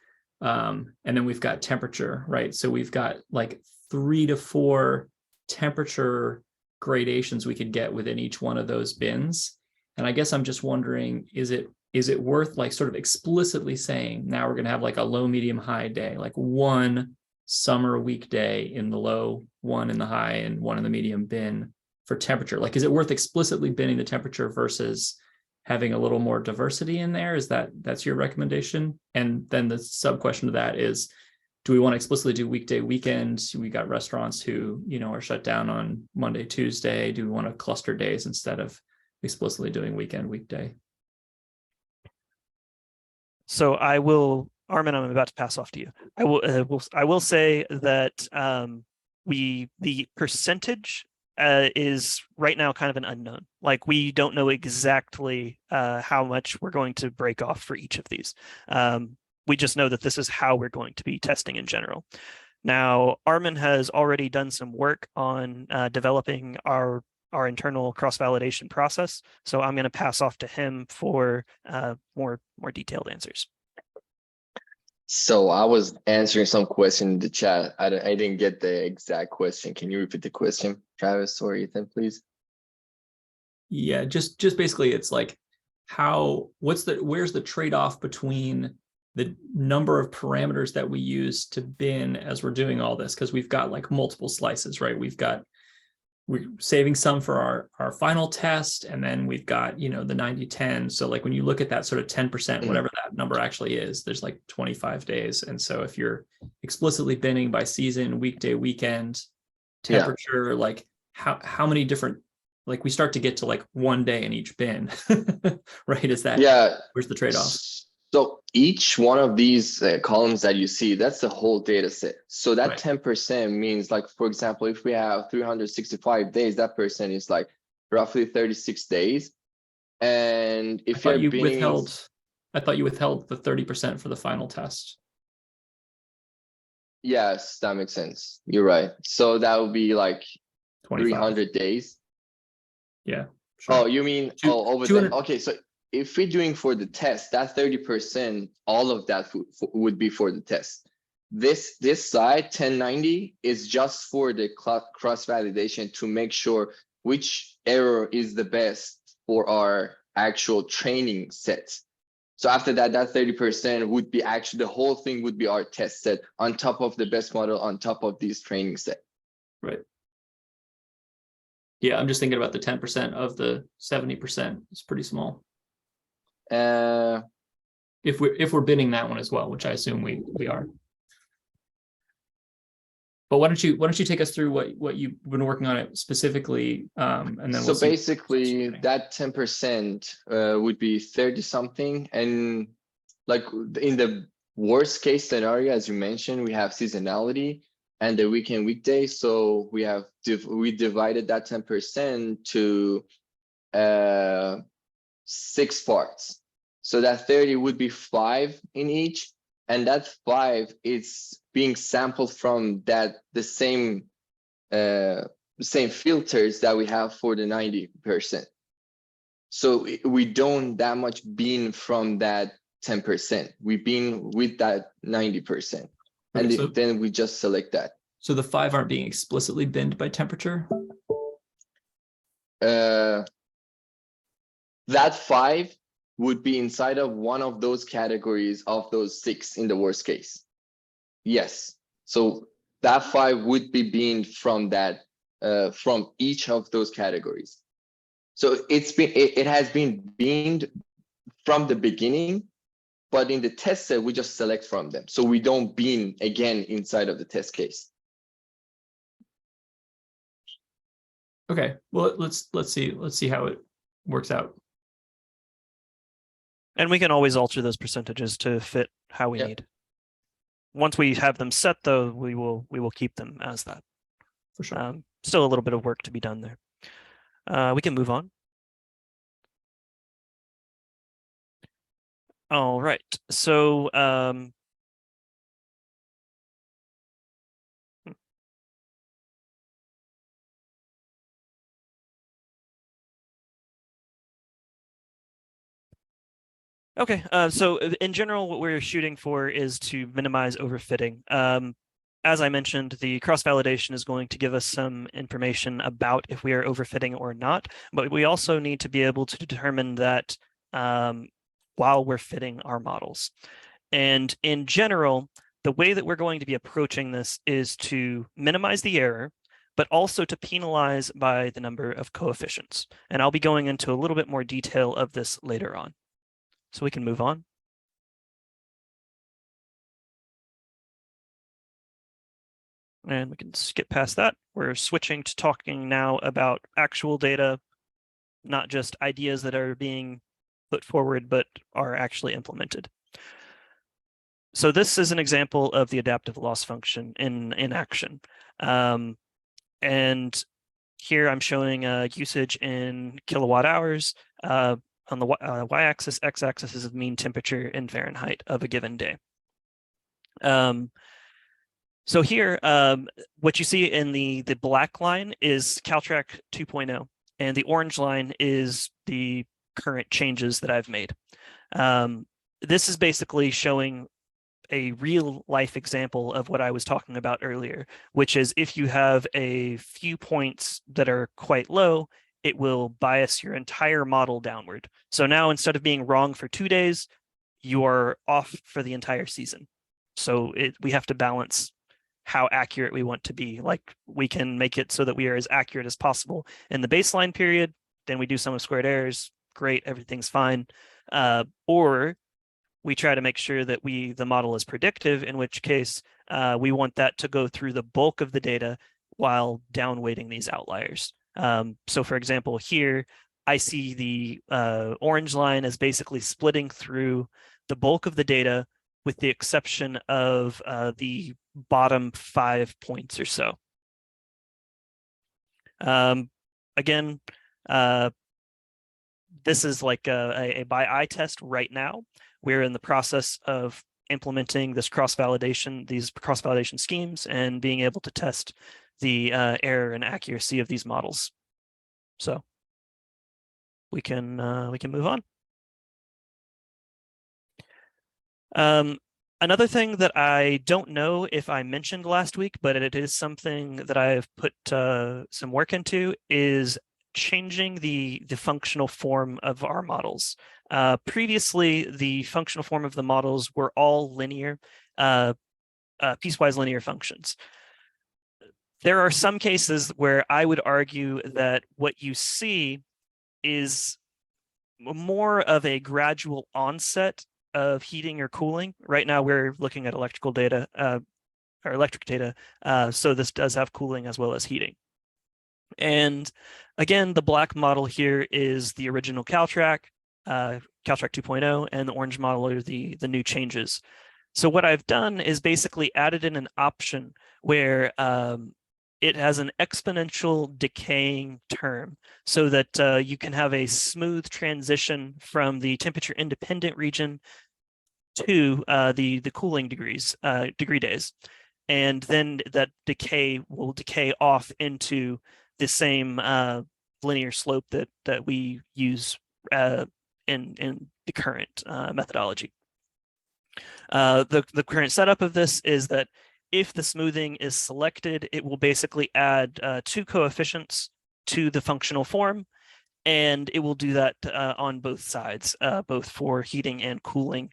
And then we've got temperature, right? So we've got like 3 to 4 temperature gradations we could get within each one of those bins. And I guess I'm just wondering, is it worth like sort of explicitly saying, now we're going to have like a low, medium, high day, like 1 summer weekday in the low, 1 in the high, and 1 in the medium bin for temperature? Like, is it worth explicitly binning the temperature versus having a little more diversity in there? That's your recommendation? And then the sub question to that is, do we want to explicitly do weekday, weekends? We got restaurants who, are shut down on Monday, Tuesday. Do we want to cluster days instead of explicitly doing weekend, weekday? So Armin, I'm about to pass off to you. I will say that the percentage is right now kind of an unknown. Like, we don't know exactly how much we're going to break off for each of these. We just know that this is how we're going to be testing in general. Now, Armin has already done some work on developing our internal cross-validation process. So I'm going to pass off to him for more detailed answers. So I was answering some question in the chat. I didn't get the exact question. Can you repeat the question, Travis or Ethan, please? Yeah, just basically, it's like, where's the trade-off between the number of parameters that we use to bin as we're doing all this? Because we've got like multiple slices, right? We're saving some for our final test, and then we've got, the 90-10. So like, when you look at that sort of 10%, whatever that number actually is, there's like 25 days. And so if you're explicitly binning by season, weekday, weekend, temperature, like how many different, like, we start to get to like 1 day in each bin, right? Where's the trade-off? So each one of these columns that you see, that's the whole data set. So that Right. 10% means, like, for example, if we have 365 days, that percent is like roughly 36 days. And if I thought you're you binning, withheld I thought you withheld the 30% for the final test. Yes, that makes sense. You're right. So that would be like 25. 300 days. Yeah. Sure. Oh, you mean over 200 the, okay, so if we're doing for the test, that 30%, all of that would be for the test. This side 1090 is just for the cross validation to make sure which error is the best for our actual training set. So after that, that 30% would be actually, the whole thing would be our test set on top of the best model, on top of these training set. Right. Yeah, I'm just thinking about the 10% of the 70%. It's pretty small. If we're bidding that one as well, which I assume we are. But why don't you take us through what you've been working on it specifically, and then so basically that 10% would be 30 something, and like in the worst case scenario, as you mentioned, we have seasonality and the weekend weekday. So we have we divided that 10% to 6 parts. So that 30 would be 5 in each, and that 5 is being sampled from the same filters that we have for the 90%. So we don't that much bin from that 10%. We bin with that 90%, and then we just select that. So the 5 aren't being explicitly binned by temperature? That 5 would be inside of one of those categories of those 6 in the worst case. Yes. So that 5 would be binned from that, from each of those categories. So it has been binned from the beginning, but in the test set, we just select from them. So we don't bin again inside of the test case. Okay, well, let's see how it works out. And we can always alter those percentages to fit how we need. Once we have them set, though, we will keep them as that. For sure. Still a little bit of work to be done there. We can move on. All right. So okay, so in general, what we're shooting for is to minimize overfitting. As I mentioned, the cross-validation is going to give us some information about if we are overfitting or not, but we also need to be able to determine that while we're fitting our models. And in general, the way that we're going to be approaching this is to minimize the error, but also to penalize by the number of coefficients. And I'll be going into a little bit more detail of this later on. So we can move on. And we can skip past that. We're switching to talking now about actual data, not just ideas that are being put forward, but are actually implemented. So this is an example of the adaptive loss function in action. And here I'm showing usage in kilowatt hours. On the y-axis, x-axis is the mean temperature in Fahrenheit of a given day. So here, what you see in the black line is Caltrack 2.0, and the orange line is the current changes that I've made. This is basically showing a real life example of what I was talking about earlier, which is if you have a few points that are quite low, it will bias your entire model downward. So now instead of being wrong for 2 days, you are off for the entire season. So we have to balance how accurate we want to be. Like we can make it so that we are as accurate as possible in the baseline period, then we do sum of squared errors, great, everything's fine. Or we try to make sure that the model is predictive, in which case we want that to go through the bulk of the data while downweighting these outliers. So for example, here, I see the orange line as basically splitting through the bulk of the data with the exception of the bottom 5 points or so. Again, this is like a by eye test right now. we're in the process of implementing these cross-validation schemes and being able to test the error and accuracy of these models. So we can move on. Another thing that I don't know if I mentioned last week, but it is something that I've put some work into, is changing the functional form of our models. Previously, the functional form of the models were all linear, piecewise linear functions. There are some cases where I would argue that what you see is more of a gradual onset of heating or cooling. Right now, we're looking at electrical data or electric data, so this does have cooling as well as heating. And again, the black model here is the original Caltrac 2.0, and the orange model are the new changes. So what I've done is basically added in an option where it has an exponential decaying term, so that you can have a smooth transition from the temperature independent region to the cooling degree days. And then that decay will decay off into the same linear slope that we use in the current methodology. The current setup of this is that if the smoothing is selected, it will basically add 2 coefficients to the functional form, and it will do that on both sides, both for heating and cooling.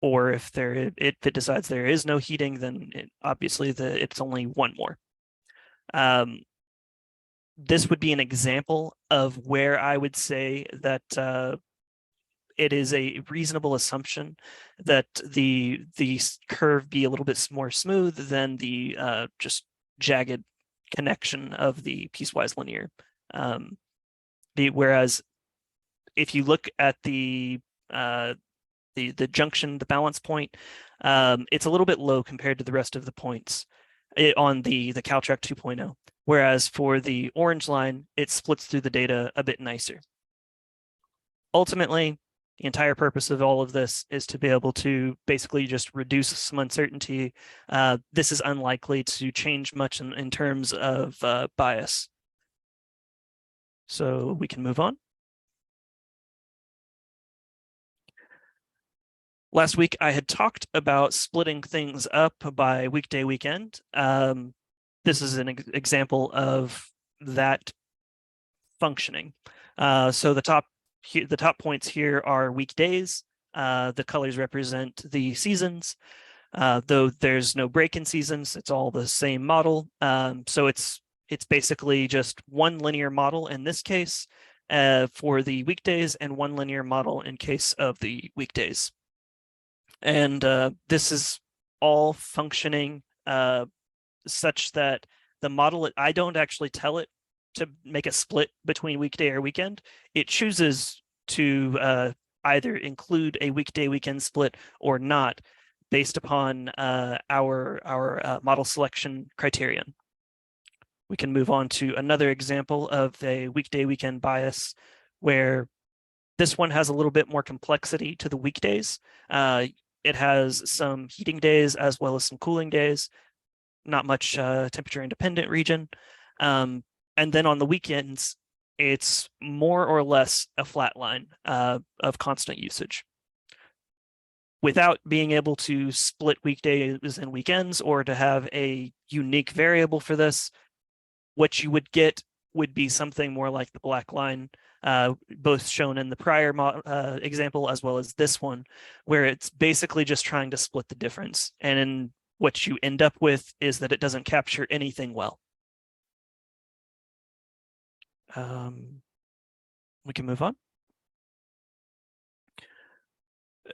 Or if it decides there is no heating, then obviously it's only 1 more. This would be an example of where I would say that it is a reasonable assumption that the curve be a little bit more smooth than the just jagged connection of the piecewise linear. Whereas if you look at the junction, the balance point, it's a little bit low compared to the rest of the points on the Caltrac 2.0. Whereas for the orange line, it splits through the data a bit nicer. Ultimately, the entire purpose of all of this is to be able to basically just reduce some uncertainty. This is unlikely to change much in terms of bias. So we can move on. Last week, I had talked about splitting things up by weekday, weekend. This is an example of that functioning. So the top points here are weekdays. The colors represent the seasons. Though there's no break-in seasons, it's all the same model. So it's basically just 1 linear model in this case for the weekdays, and 1 linear model in case of the weekdays. And this is all functioning such that the model, I don't actually tell it to make a split between weekday or weekend. It chooses to either include a weekday weekend split or not, based upon our model selection criterion. We can move on to another example of a weekday weekend bias, where this one has a little bit more complexity to the weekdays. It has some heating days as well as some cooling days, not much temperature independent region. And then on the weekends, it's more or less a flat line of constant usage. Without being able to split weekdays and weekends or to have a unique variable for this, what you would get would be something more like the black line, both shown in the prior example as well as this one, where it's basically just trying to split the difference. And what you end up with is that it doesn't capture anything well. We can move on.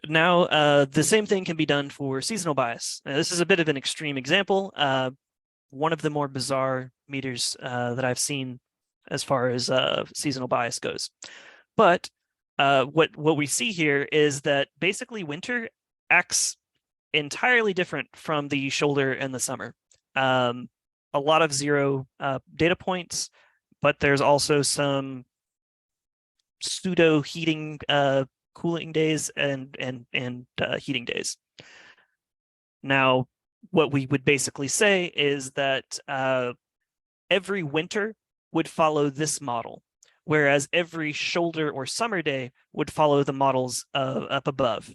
Now, the same thing can be done for seasonal bias. Now, this is a bit of an extreme example. One of the more bizarre meters that I've seen as far as seasonal bias goes. But what we see here is that basically winter acts entirely different from the shoulder and the summer. A lot of 0 data points, but there's also some pseudo heating cooling days and heating days. Now, what we would basically say is that every winter would follow this model, whereas every shoulder or summer day would follow the models up above.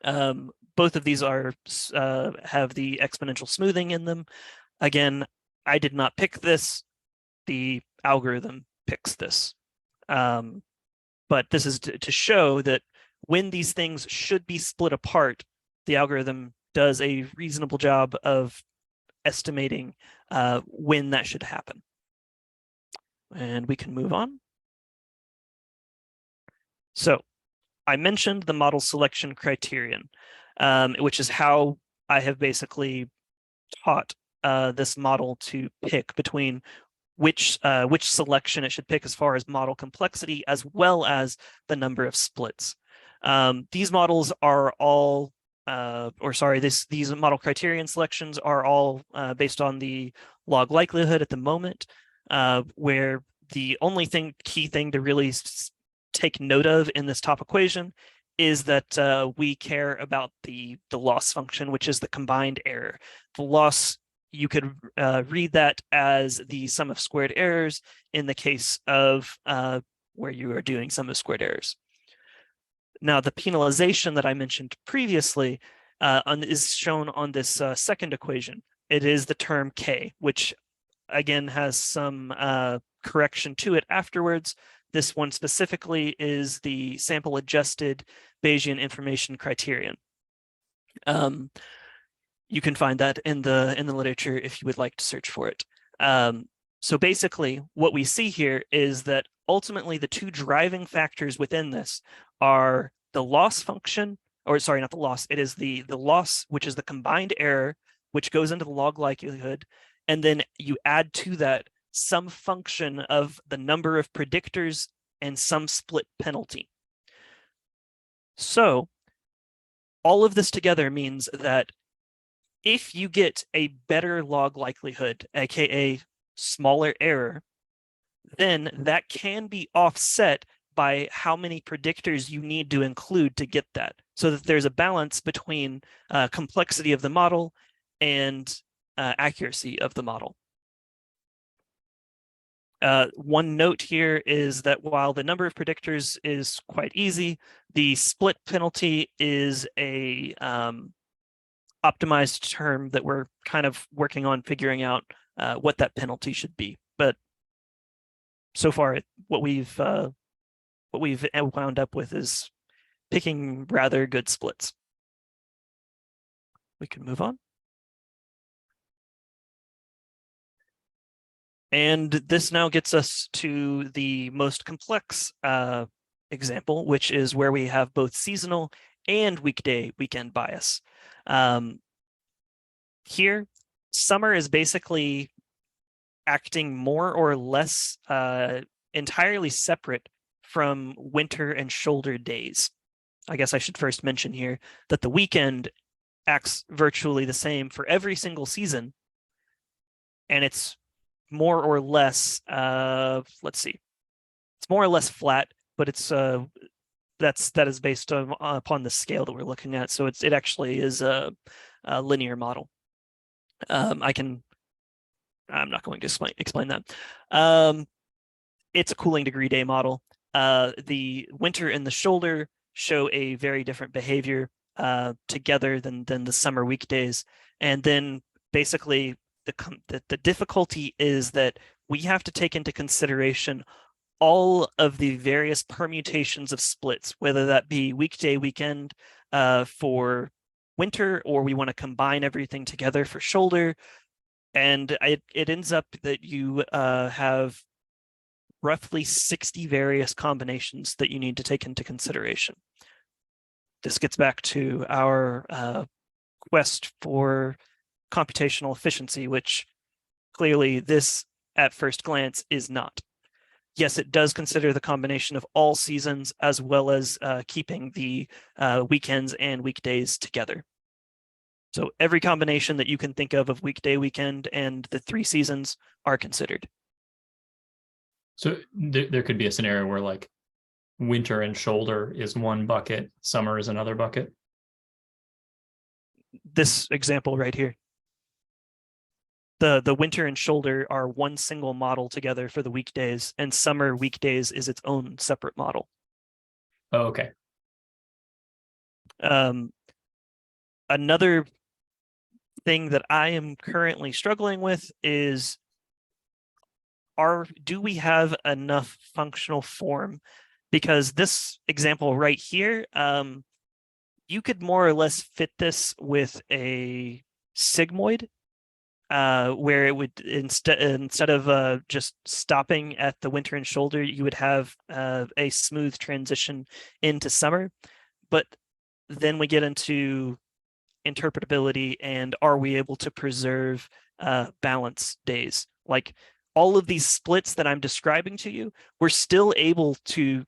Both of these are have the exponential smoothing in them. Again, I did not pick this. The algorithm picks this. But this is to show that when these things should be split apart, the algorithm does a reasonable job of estimating when that should happen. And we can move on. So I mentioned the model selection criterion, which is how I have basically taught this model to pick between which selection it should pick as far as model complexity, as well as the number of splits. These models are all, these model criterion selections are all based on the log likelihood at the moment, where the only key thing to really take note of in this top equation is that we care about the loss function, which is the combined error. The loss, you could read that as the sum of squared errors in the case of where you are doing sum of squared errors. Now, the penalization that I mentioned previously is shown on this second equation. It is the term K, which again has some correction to it afterwards. This one specifically is the sample adjusted Bayesian information criterion. You can find that in the literature if you would like to search for it. So basically, what we see here is that ultimately the two driving factors within this are the loss function, or sorry, not the loss. It is the loss, which is the combined error, which goes into the log likelihood, and then you add to that some function of the number of predictors and some split penalty. So all of this together means that if you get a better log likelihood, aka smaller error, then that can be offset by how many predictors you need to include to get that, so that there's a balance between complexity of the model and accuracy of the model. One note here is that while the number of predictors is quite easy, the split penalty is a optimized term that we're kind of working on figuring out what that penalty should be. But so far, what we've wound up with is picking rather good splits. We can move on. And this now gets us to the most complex example, which is where we have both seasonal and weekend bias. Here, summer is basically acting more or less entirely separate from winter and shoulder days. I guess I should first mention here that the weekend acts virtually the same for every single season, and it's more or less, let's see, it's more or less flat, but it's that is based upon the scale that we're looking at. So it actually is a linear model. I'm not going to explain that. It's a cooling degree day model. The winter and the shoulder show a very different behavior together than the summer weekdays. And then basically the difficulty is that we have to take into consideration all of the various permutations of splits, whether that be weekday, weekend for winter, or we want to combine everything together for shoulder. And it ends up that you have roughly 60 various combinations that you need to take into consideration. This gets back to our quest for computational efficiency, which clearly this at first glance is not. Yes, it does consider the combination of all seasons as well as keeping the weekends and weekdays together. So every combination that you can think of weekday, weekend, and the 3 seasons are considered. So there could be a scenario where like winter and shoulder is one bucket, summer is another bucket? This example right here. The winter and shoulder are one single model together for the weekdays, and summer weekdays is its own separate model. Oh, okay. Another thing that I am currently struggling with is do we have enough functional form? Because this example right here, you could more or less fit this with a sigmoid, where it would instead of just stopping at the winter and shoulder, you would have a smooth transition into summer. But then we get into interpretability and are we able to preserve balance days? Like all of these splits that I'm describing to you, we're still able to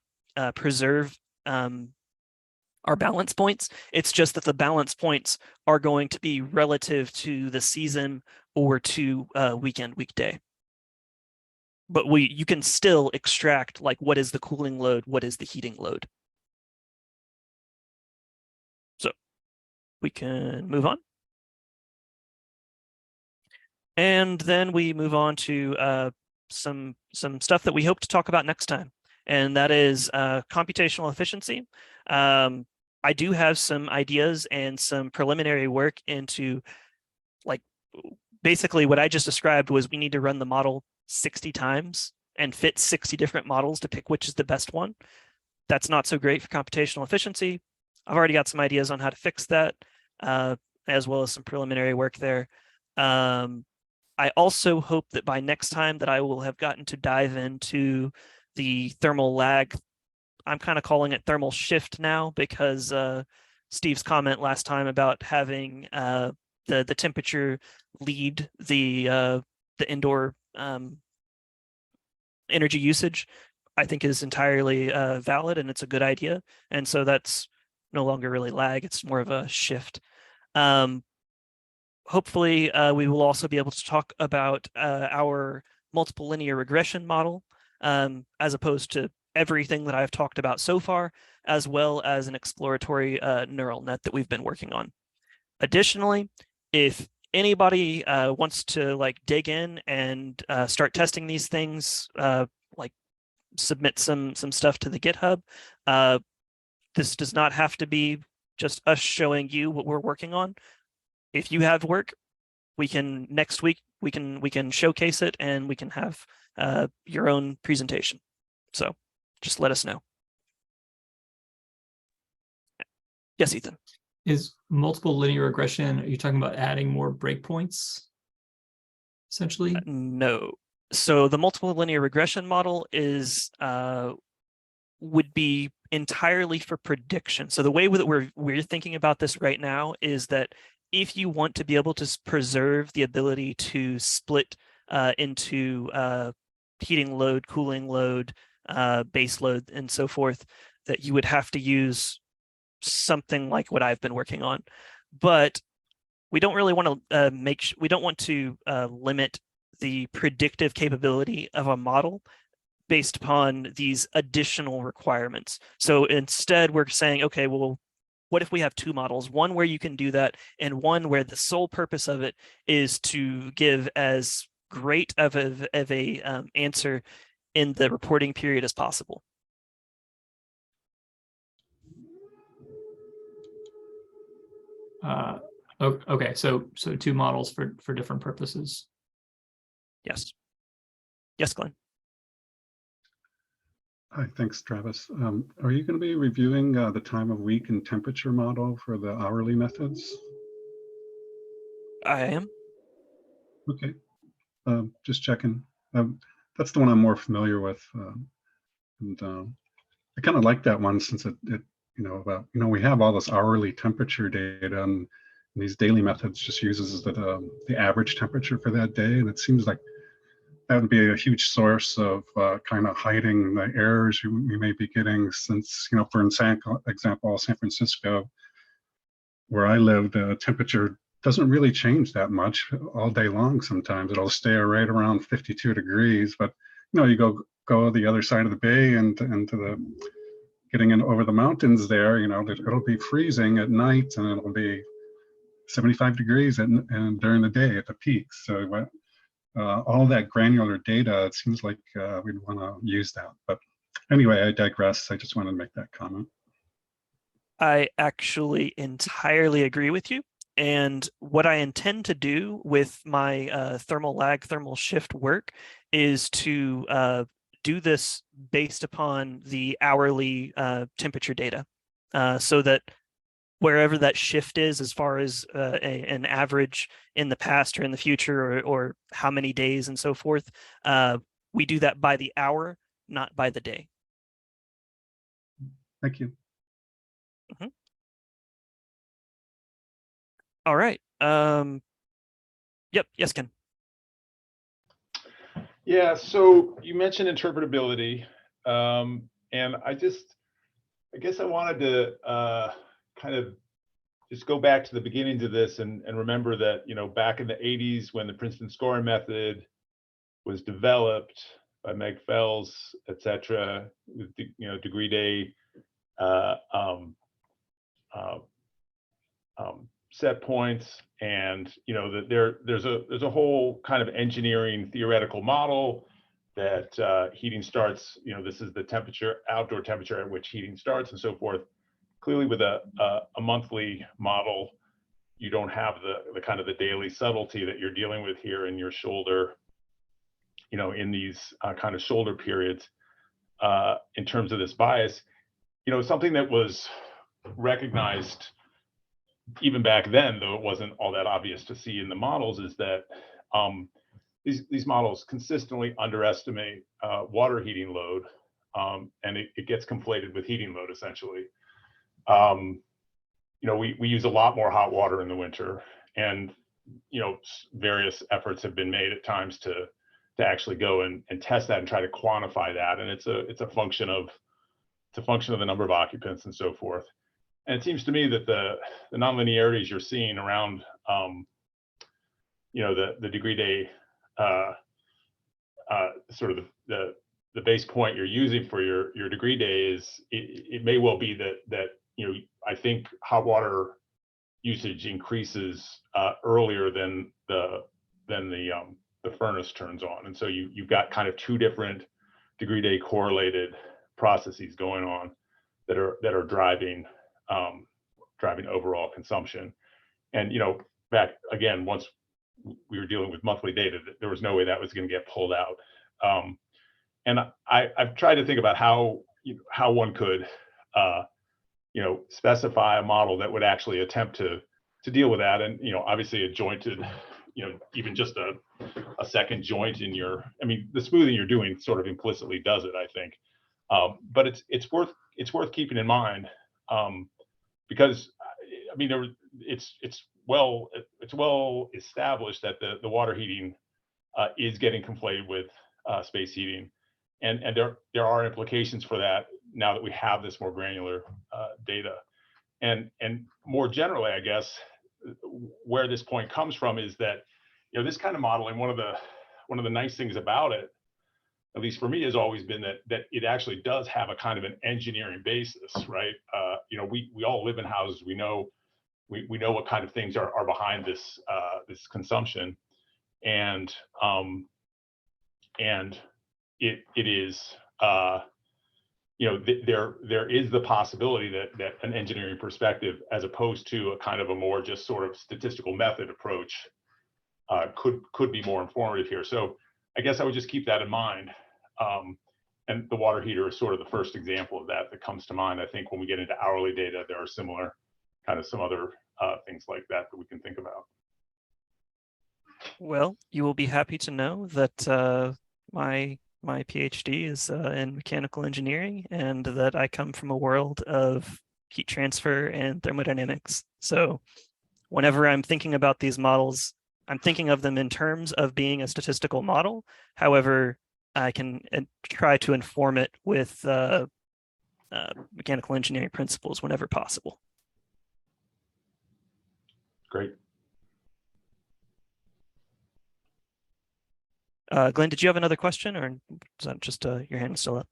preserve our balance points. It's just that the balance points are going to be relative to the season or to weekday. But you can still extract like what is the cooling load, what is the heating load. So we can move on. And then we move on to some stuff that we hope to talk about next time. And that is computational efficiency. I do have some ideas and some preliminary work into like basically what I just described was we need to run the model 60 times and fit 60 different models to pick which is the best one. That's not so great for computational efficiency. I've already got some ideas on how to fix that, as well as some preliminary work there. I also hope that by next time that I will have gotten to dive into the thermal lag. I'm kind of calling it thermal shift now because Steve's comment last time about having the temperature lead the indoor energy usage, I think is entirely valid and it's a good idea. And so that's no longer really lag, it's more of a shift. Hopefully, we will also be able to talk about our multiple linear regression model, as opposed to everything that I've talked about so far, as well as an exploratory neural net that we've been working on. Additionally, if anybody wants to like dig in and start testing these things, like submit some stuff to the GitHub, this does not have to be just us showing you what we're working on. If you have work, we can next week we can showcase it and we can have your own presentation. So just let us know. Yes, Ethan. Is multiple linear regression, are you talking about adding more breakpoints, essentially? No. So the multiple linear regression model is would be entirely for prediction. So the way that we're thinking about this right now is that if you want to be able to preserve the ability to split into heating load, cooling load, base load, and so forth, that you would have to use something like what I've been working on. But we don't really want to we don't want to limit the predictive capability of a model based upon these additional requirements. So instead, we're saying, okay, well, what if we have two models, one where you can do that and one where the sole purpose of it is to give as great of a answer in the reporting period as possible. Okay, so two models for different purposes. Yes. Yes, Glenn. Hi, thanks, Travis. Are you going to be reviewing the time of week and temperature model for the hourly methods? I am. Okay, just checking. That's the one I'm more familiar with, and I kind of like that one since it we have all this hourly temperature data, and these daily methods just uses the average temperature for that day, and it seems like that would be a huge source of kind of hiding the errors we may be getting, since, for example, San Francisco, where I live, the temperature doesn't really change that much all day long. Sometimes it'll stay right around 52 degrees, but you go the other side of the bay and into the getting in over the mountains there, it'll be freezing at night and it'll be 75 degrees and during the day at the peaks. So all that granular data, it seems like we'd want to use that. But anyway, I digress. I just wanted to make that comment. I actually entirely agree with you. And what I intend to do with my thermal lag, thermal shift work is to do this based upon the hourly temperature data, so that wherever that shift is, as far as an average in the past or in the future, or how many days and so forth, we do that by the hour, not by the day. Thank you. Mhm. All right. Yep. Yes, Ken. Yeah, so you mentioned interpretability, and I guess I wanted to kind of just go back to the beginnings of this and remember that, back in the 80s when the Princeton scoring method was developed by Meg Fells, et cetera, with, degree day set points, and there's a whole kind of engineering theoretical model that heating starts. This is the temperature, outdoor temperature at which heating starts, and so forth. Clearly, with a monthly model, you don't have the kind of the daily subtlety that you're dealing with here in your shoulder, in these kind of shoulder periods, in terms of this bias. Something that was recognized even back then, though it wasn't all that obvious to see in the models, is that these models consistently underestimate water heating load, and it gets conflated with heating load, essentially. We use a lot more hot water in the winter, and various efforts have been made at times to actually go and test that and try to quantify that, and it's a function of the number of occupants and so forth. And it seems to me that the nonlinearities you're seeing around, the degree day, sort of the base point you're using for your degree day is, it may well be that I think hot water usage increases earlier than the furnace turns on, and so you've got kind of two different degree day correlated processes going on that are driving overall consumption. And back again, once we were dealing with monthly data, there was no way that was going to get pulled out. And I've tried to think about how one could specify a model that would actually attempt to deal with that. And obviously a jointed, even just a second joint in the smoothing you're doing sort of implicitly does it, I think. But it's worth keeping in mind, because it's well established that the water heating is getting conflated with space heating, and there are implications for that now that we have this more granular data. And more generally, I guess where this point comes from is that this kind of modeling, one of the nice things about it, at least for me, has always been that it actually does have a kind of an engineering basis, right? We all live in houses. We know what kind of things are behind this consumption, and it is there is the possibility that an engineering perspective, as opposed to a kind of a more just sort of statistical method approach, could be more informative here. So I guess I would just keep that in mind. And the water heater is sort of the first example of that comes to mind. I think when we get into hourly data, there are similar kind of some other things like that we can think about. Well, you will be happy to know that my PhD is in mechanical engineering, and that I come from a world of heat transfer and thermodynamics. So whenever I'm thinking about these models, I'm thinking of them in terms of being a statistical model. However, I can try to inform it with mechanical engineering principles whenever possible. Great. Glenn, did you have another question, or is that just your hand still up?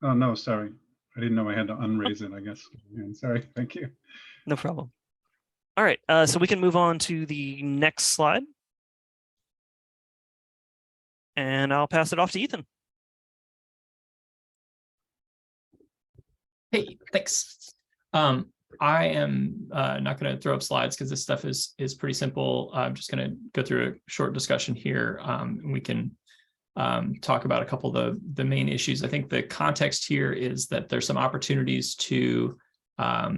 Oh, no, sorry. I didn't know I had to unraise it, I guess. Yeah, sorry, thank you. No problem. All right, so we can move on to the next slide. And I'll pass it off to Ethan. Hey, thanks. I am not going to throw up slides because this stuff is pretty simple. I'm just going to go through a short discussion here. And we can talk about a couple of the main issues. I think the context here is that there's some opportunities to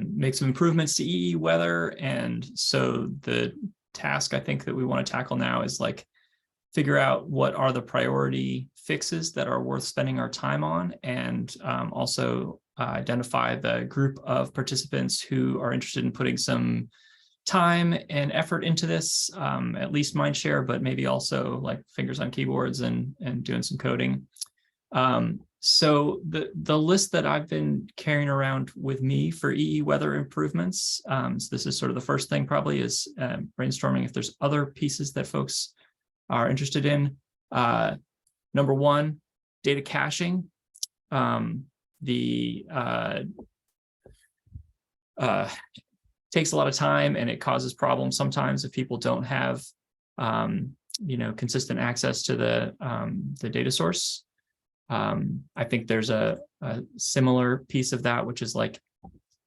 make some improvements to EE weather. And so the task I think that we want to tackle now is like figure out what are the priority fixes that are worth spending our time on, and also identify the group of participants who are interested in putting some time and effort into this, at least mind share, but maybe also like fingers on keyboards and doing some coding. So the list that I've been carrying around with me for EE weather improvements, so this is sort of the first thing probably is brainstorming if there's other pieces that folks are interested in. Number one, data caching. Takes a lot of time and it causes problems sometimes if people don't have consistent access to the data source. I think there's a similar piece of that, which is like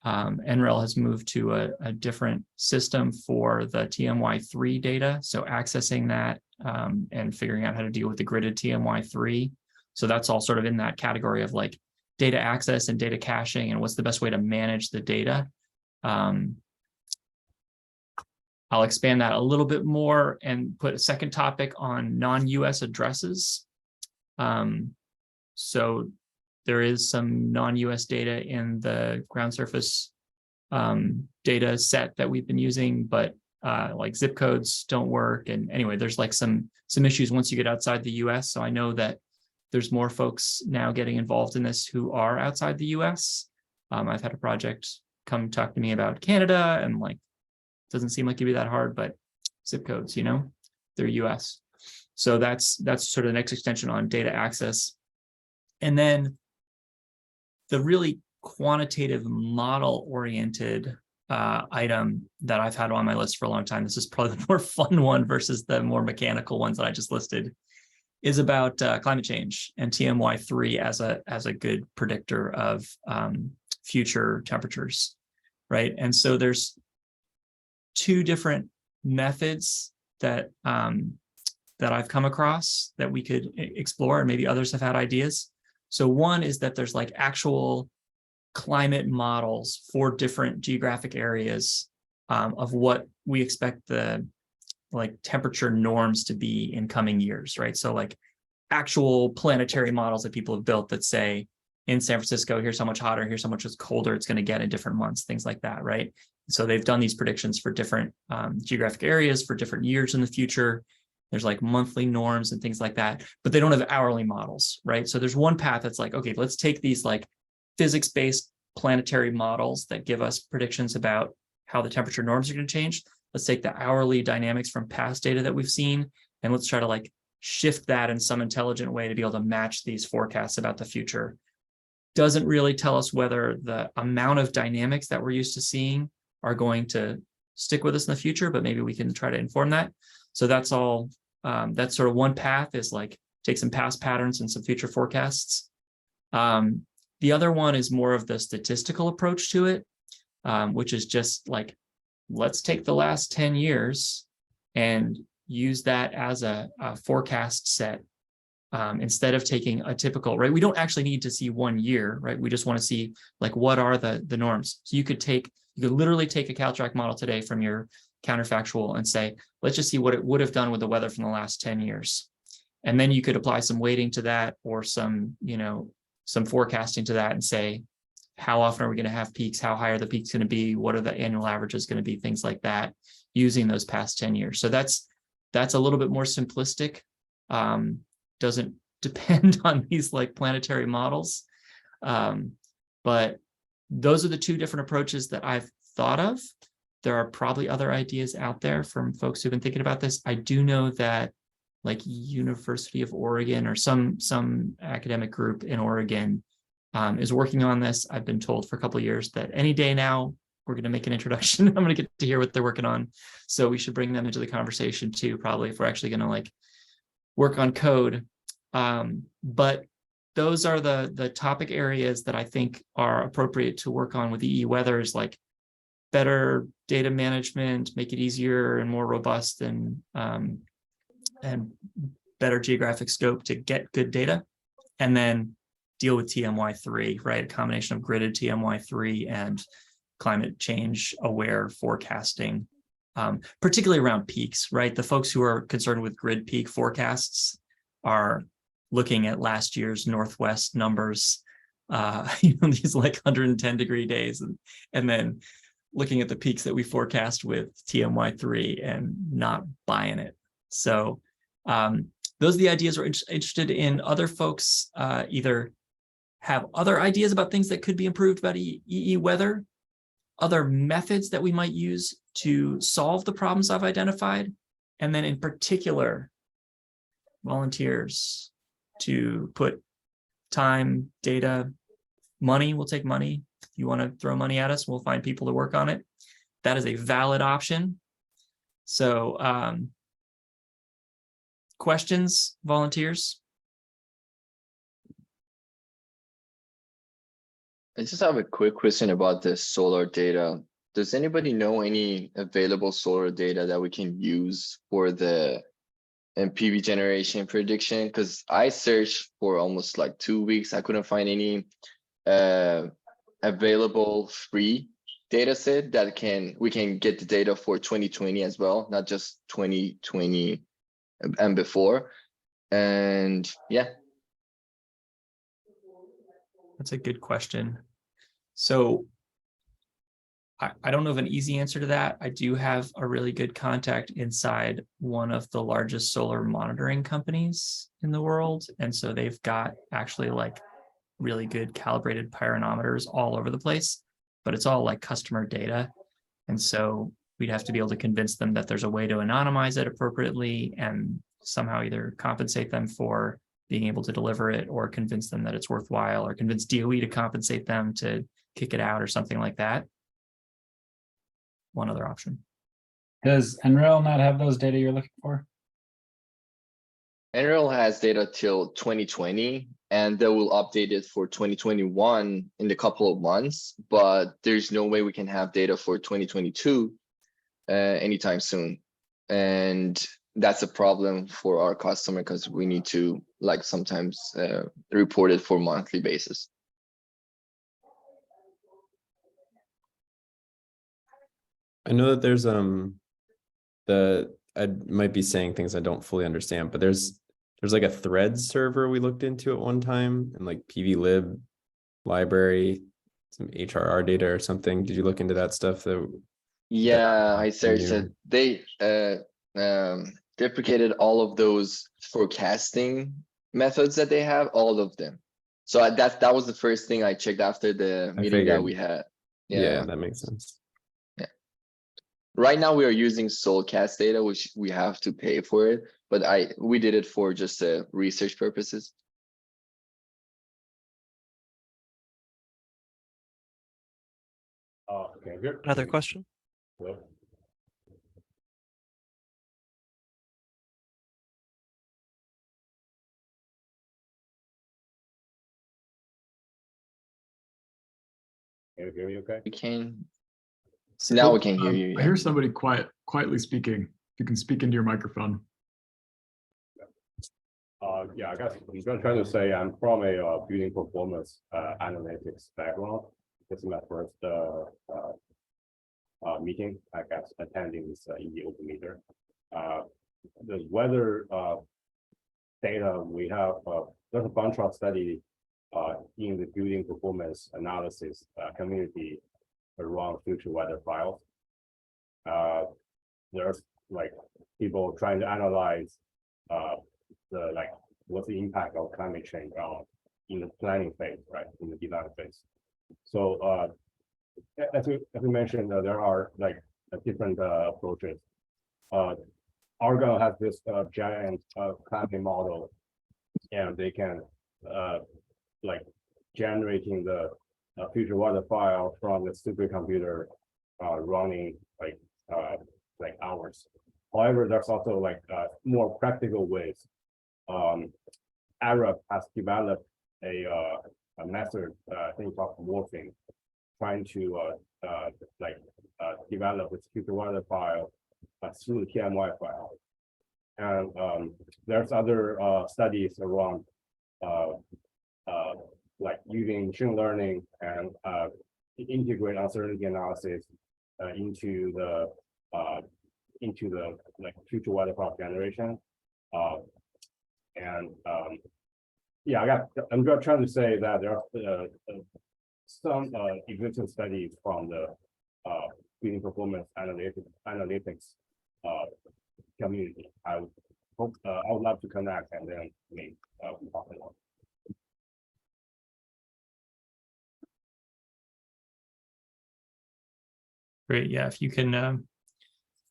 NREL has moved to a different system for the TMY3 data. So accessing that and figuring out how to deal with the gridded TMY3. So that's all sort of in that category of like data access and data caching and what's the best way to manage the data. I'll expand that a little bit more and put a second topic on non-US addresses. So there is some non-US data in the ground surface data set that we've been using, but like zip codes don't work. And anyway, there's like some issues once you get outside the US. So I know that there's more folks now getting involved in this who are outside the US. I've had a project come talk to me about Canada and like, doesn't seem like it'd be that hard, but zip codes, they're US. So that's sort of the next extension on data access. And then the really quantitative model oriented item that I've had on my list for a long time, this is probably the more fun one versus the more mechanical ones that I just listed, is about climate change and TMY3 as a good predictor of future temperatures, right? And so there's two different methods that I've come across that we could explore, and maybe others have had ideas. So one is that there's like actual climate models for different geographic areas of what we expect the like temperature norms to be in coming years, right? So like actual planetary models that people have built that say in San Francisco, here's how much hotter, here's how much colder it's going to get in different months, things like that, right? So they've done these predictions for different geographic areas for different years in the future. There's like monthly norms and things like that, but they don't have hourly models, right? So there's one path that's like, okay, let's take these like physics-based planetary models that give us predictions about how the temperature norms are going to change. Let's take the hourly dynamics from past data that we've seen, and let's try to like shift that in some intelligent way to be able to match these forecasts about the future. Doesn't really tell us whether the amount of dynamics that we're used to seeing are going to stick with us in the future, but maybe we can try to inform that. So that's all, that's sort of one path, is like take some past patterns and some future forecasts. The other one is more of the statistical approach to it, which is just like, let's take the last 10 years and use that as a forecast set. Instead of taking a typical, right? We don't actually need to see 1 year, right? We just want to see like, what are the norms? So you could literally take a CalTrack model today from your counterfactual and say, let's just see what it would have done with the weather from the last 10 years. And then you could apply some weighting to that, or some forecasting to that, and say, how often are we going to have peaks? How high are the peaks going to be? What are the annual averages going to be? Things like that, using those past 10 years. So that's a little bit more simplistic. Doesn't depend on these like planetary models. But those are the two different approaches that I've thought of. There are probably other ideas out there from folks who've been thinking about this. I do know that like University of Oregon or some academic group in Oregon is working on this. I've been told for a couple of years that any day now we're going to make an introduction. I'm going to get to hear what they're working on. So we should bring them into the conversation too, probably, if we're actually going to like work on code. But those are the topic areas that I think are appropriate to work on with EE weather, is like better data management, make it easier and more robust, and better geographic scope to get good data, and then deal with TMY3, right? A combination of gridded TMY3 and climate change aware forecasting, particularly around peaks, right? The folks who are concerned with grid peak forecasts are looking at last year's Northwest numbers, these like 110-degree days, and then looking at the peaks that we forecast with TMY3 and not buying it. So those are the ideas we're interested in. Other folks either have other ideas about things that could be improved about EE weather, other methods that we might use to solve the problems I've identified, and then in particular, volunteers to put time, data, money. We'll take money. If you want to throw money at us, we'll find people to work on it. That is a valid option. So questions, volunteers? I just have a quick question about the solar data. Does anybody know any available solar data that we can use for the PV generation prediction? Because I searched for almost like 2 weeks. I couldn't find any available free data set that we can get the data for 2020 as well, not just 2020 and before. And yeah. That's a good question. So I don't know of an easy answer to that. I do have a really good contact inside one of the largest solar monitoring companies in the world. And so they've got actually like really good calibrated pyranometers all over the place, but it's all like customer data. And so we'd have to be able to convince them that there's a way to anonymize it appropriately and somehow either compensate them for being able to deliver it, or convince them that it's worthwhile, or convince DOE to compensate them to kick it out or something like that. One other option. Does NREL not have those data you're looking for? NREL has data till 2020, and they will update it for 2021 in a couple of months, but there's no way we can have data for 2022 anytime soon. And that's a problem for our customer, because we need to like sometimes report it for monthly basis. I know that there's I might be saying things I don't fully understand, but there's like a threads server we looked into at one time, and like PVlib library, some HRR data or something. Did you look into that stuff? Yeah, I searched it. They deprecated all of those forecasting methods that they have, all of them. So that was the first thing I checked after the meeting that we had. Yeah, that makes sense. Yeah. Right now we are using Solcast data, which we have to pay for it, but we did it for just research purposes. Okay, good. Another question? Hello? Can you hear me okay? We can. So now we can hear you. I hear somebody quietly speaking. If you can speak into your microphone. Yeah, I guess I'm trying to say I'm from a building performance analytics background. This is my first meeting, I guess, attending this EE OpenEEmeter. The weather data we have, there's a bunch of study in the building performance analysis community around future weather files. There's like people trying to analyze what's the impact of climate change in the planning phase, right, in the design phase. So as we mentioned, there are like different approaches. Argonne has this giant climate model, and they can like generating the future weather file from the supercomputer running like hours. However, there's also like more practical ways. Arab has developed a method, I think called morphing, trying to develop this future weather file through the TMY file. And there's other studies around like using machine learning and integrate uncertainty analysis into the like future weather file generation. Yeah, I'm just trying to say that there are some existing studies from the reading performance analytics community. I would love to connect and then maybe we talk about. Great. Yeah, if you can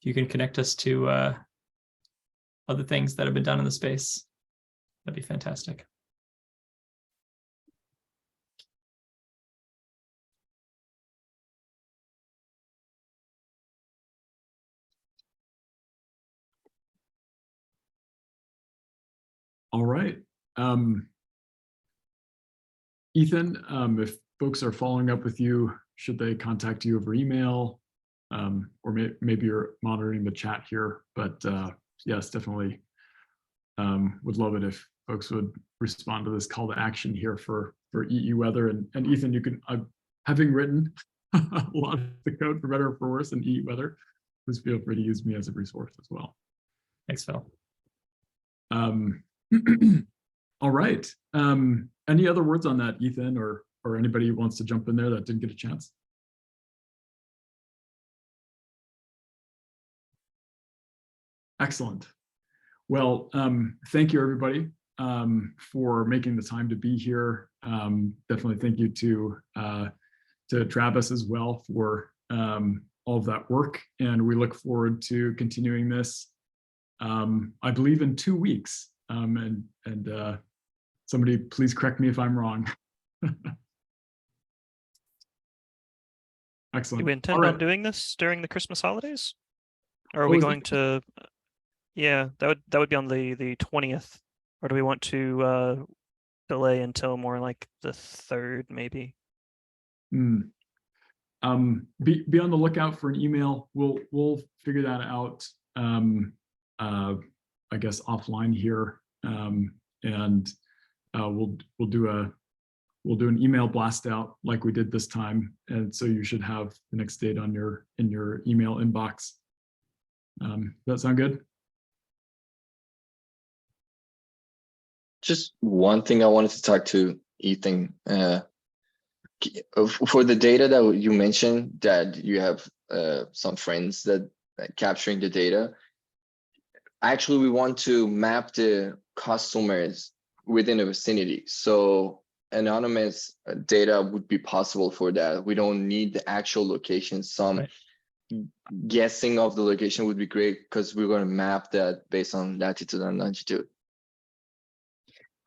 connect us to other things that have been done in the space, that'd be fantastic. All right. Ethan, if folks are following up with you, should they contact you over email? Or maybe you're monitoring the chat here, but yes, definitely would love it if folks would respond to this call to action here for EE weather. And Ethan, you can, having written a lot of the code for better or for worse in EE weather, please feel free to use me as a resource as well. Thanks, Phil. All right. Any other words on that, Ethan, or anybody who wants to jump in there that didn't get a chance? Excellent. Well, thank you, everybody, for making the time to be here. Definitely thank you to Travis as well for all of that work. And we look forward to continuing this, I believe, in 2 weeks. And somebody please correct me if I'm wrong. Excellent. Do we intend on doing this during the Christmas holidays? Or are we going to? Yeah, that would be on the 20th. Or do we want to delay until more like the 3rd, maybe? Be on the lookout for an email. We'll figure that out. I guess offline here, and we'll do an email blast out like we did this time, and so you should have the next date on in your email inbox. Does that sound good? Just one thing I wanted to talk to Ethan. For the data that you mentioned, that you have some friends that capturing the data. Actually, we want to map the customers within a vicinity. So anonymous data would be possible for that. We don't need the actual location. Some guessing of the location would be great because we're going to map that based on latitude and longitude.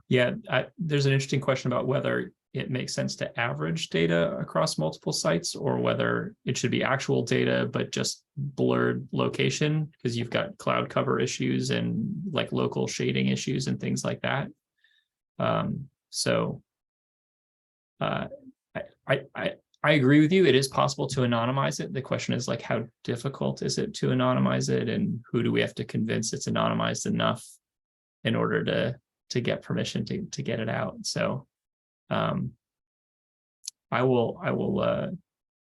Yeah, there's an interesting question about whether it makes sense to average data across multiple sites or whether it should be actual data, but just blurred location, because you've got cloud cover issues and like local shading issues and things like that. I agree with you. It is possible to anonymize it. The question is like, how difficult is it to anonymize it, and who do we have to convince it's anonymized enough in order to get permission to get it out? So I will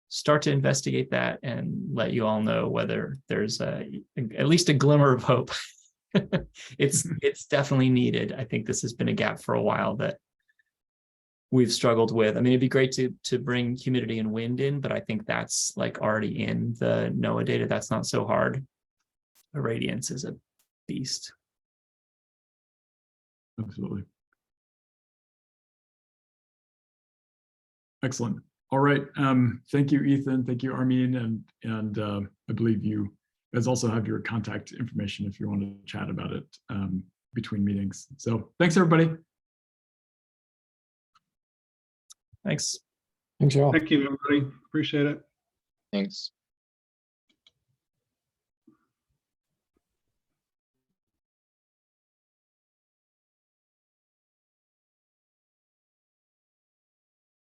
start to investigate that and let you all know whether there's at least a glimmer of hope. It's definitely needed. I think this has been a gap for a while that we've struggled with. I mean, it'd be great to bring humidity and wind in, but I think that's like already in the NOAA data. That's not so hard. Irradiance is a beast. Absolutely. Excellent. All right. Thank you, Ethan. Thank you, Armin. And I believe you guys also have your contact information if you want to chat about it between meetings. So thanks, everybody. Thanks. Thanks, y'all. Thank you, everybody. Appreciate it. Thanks.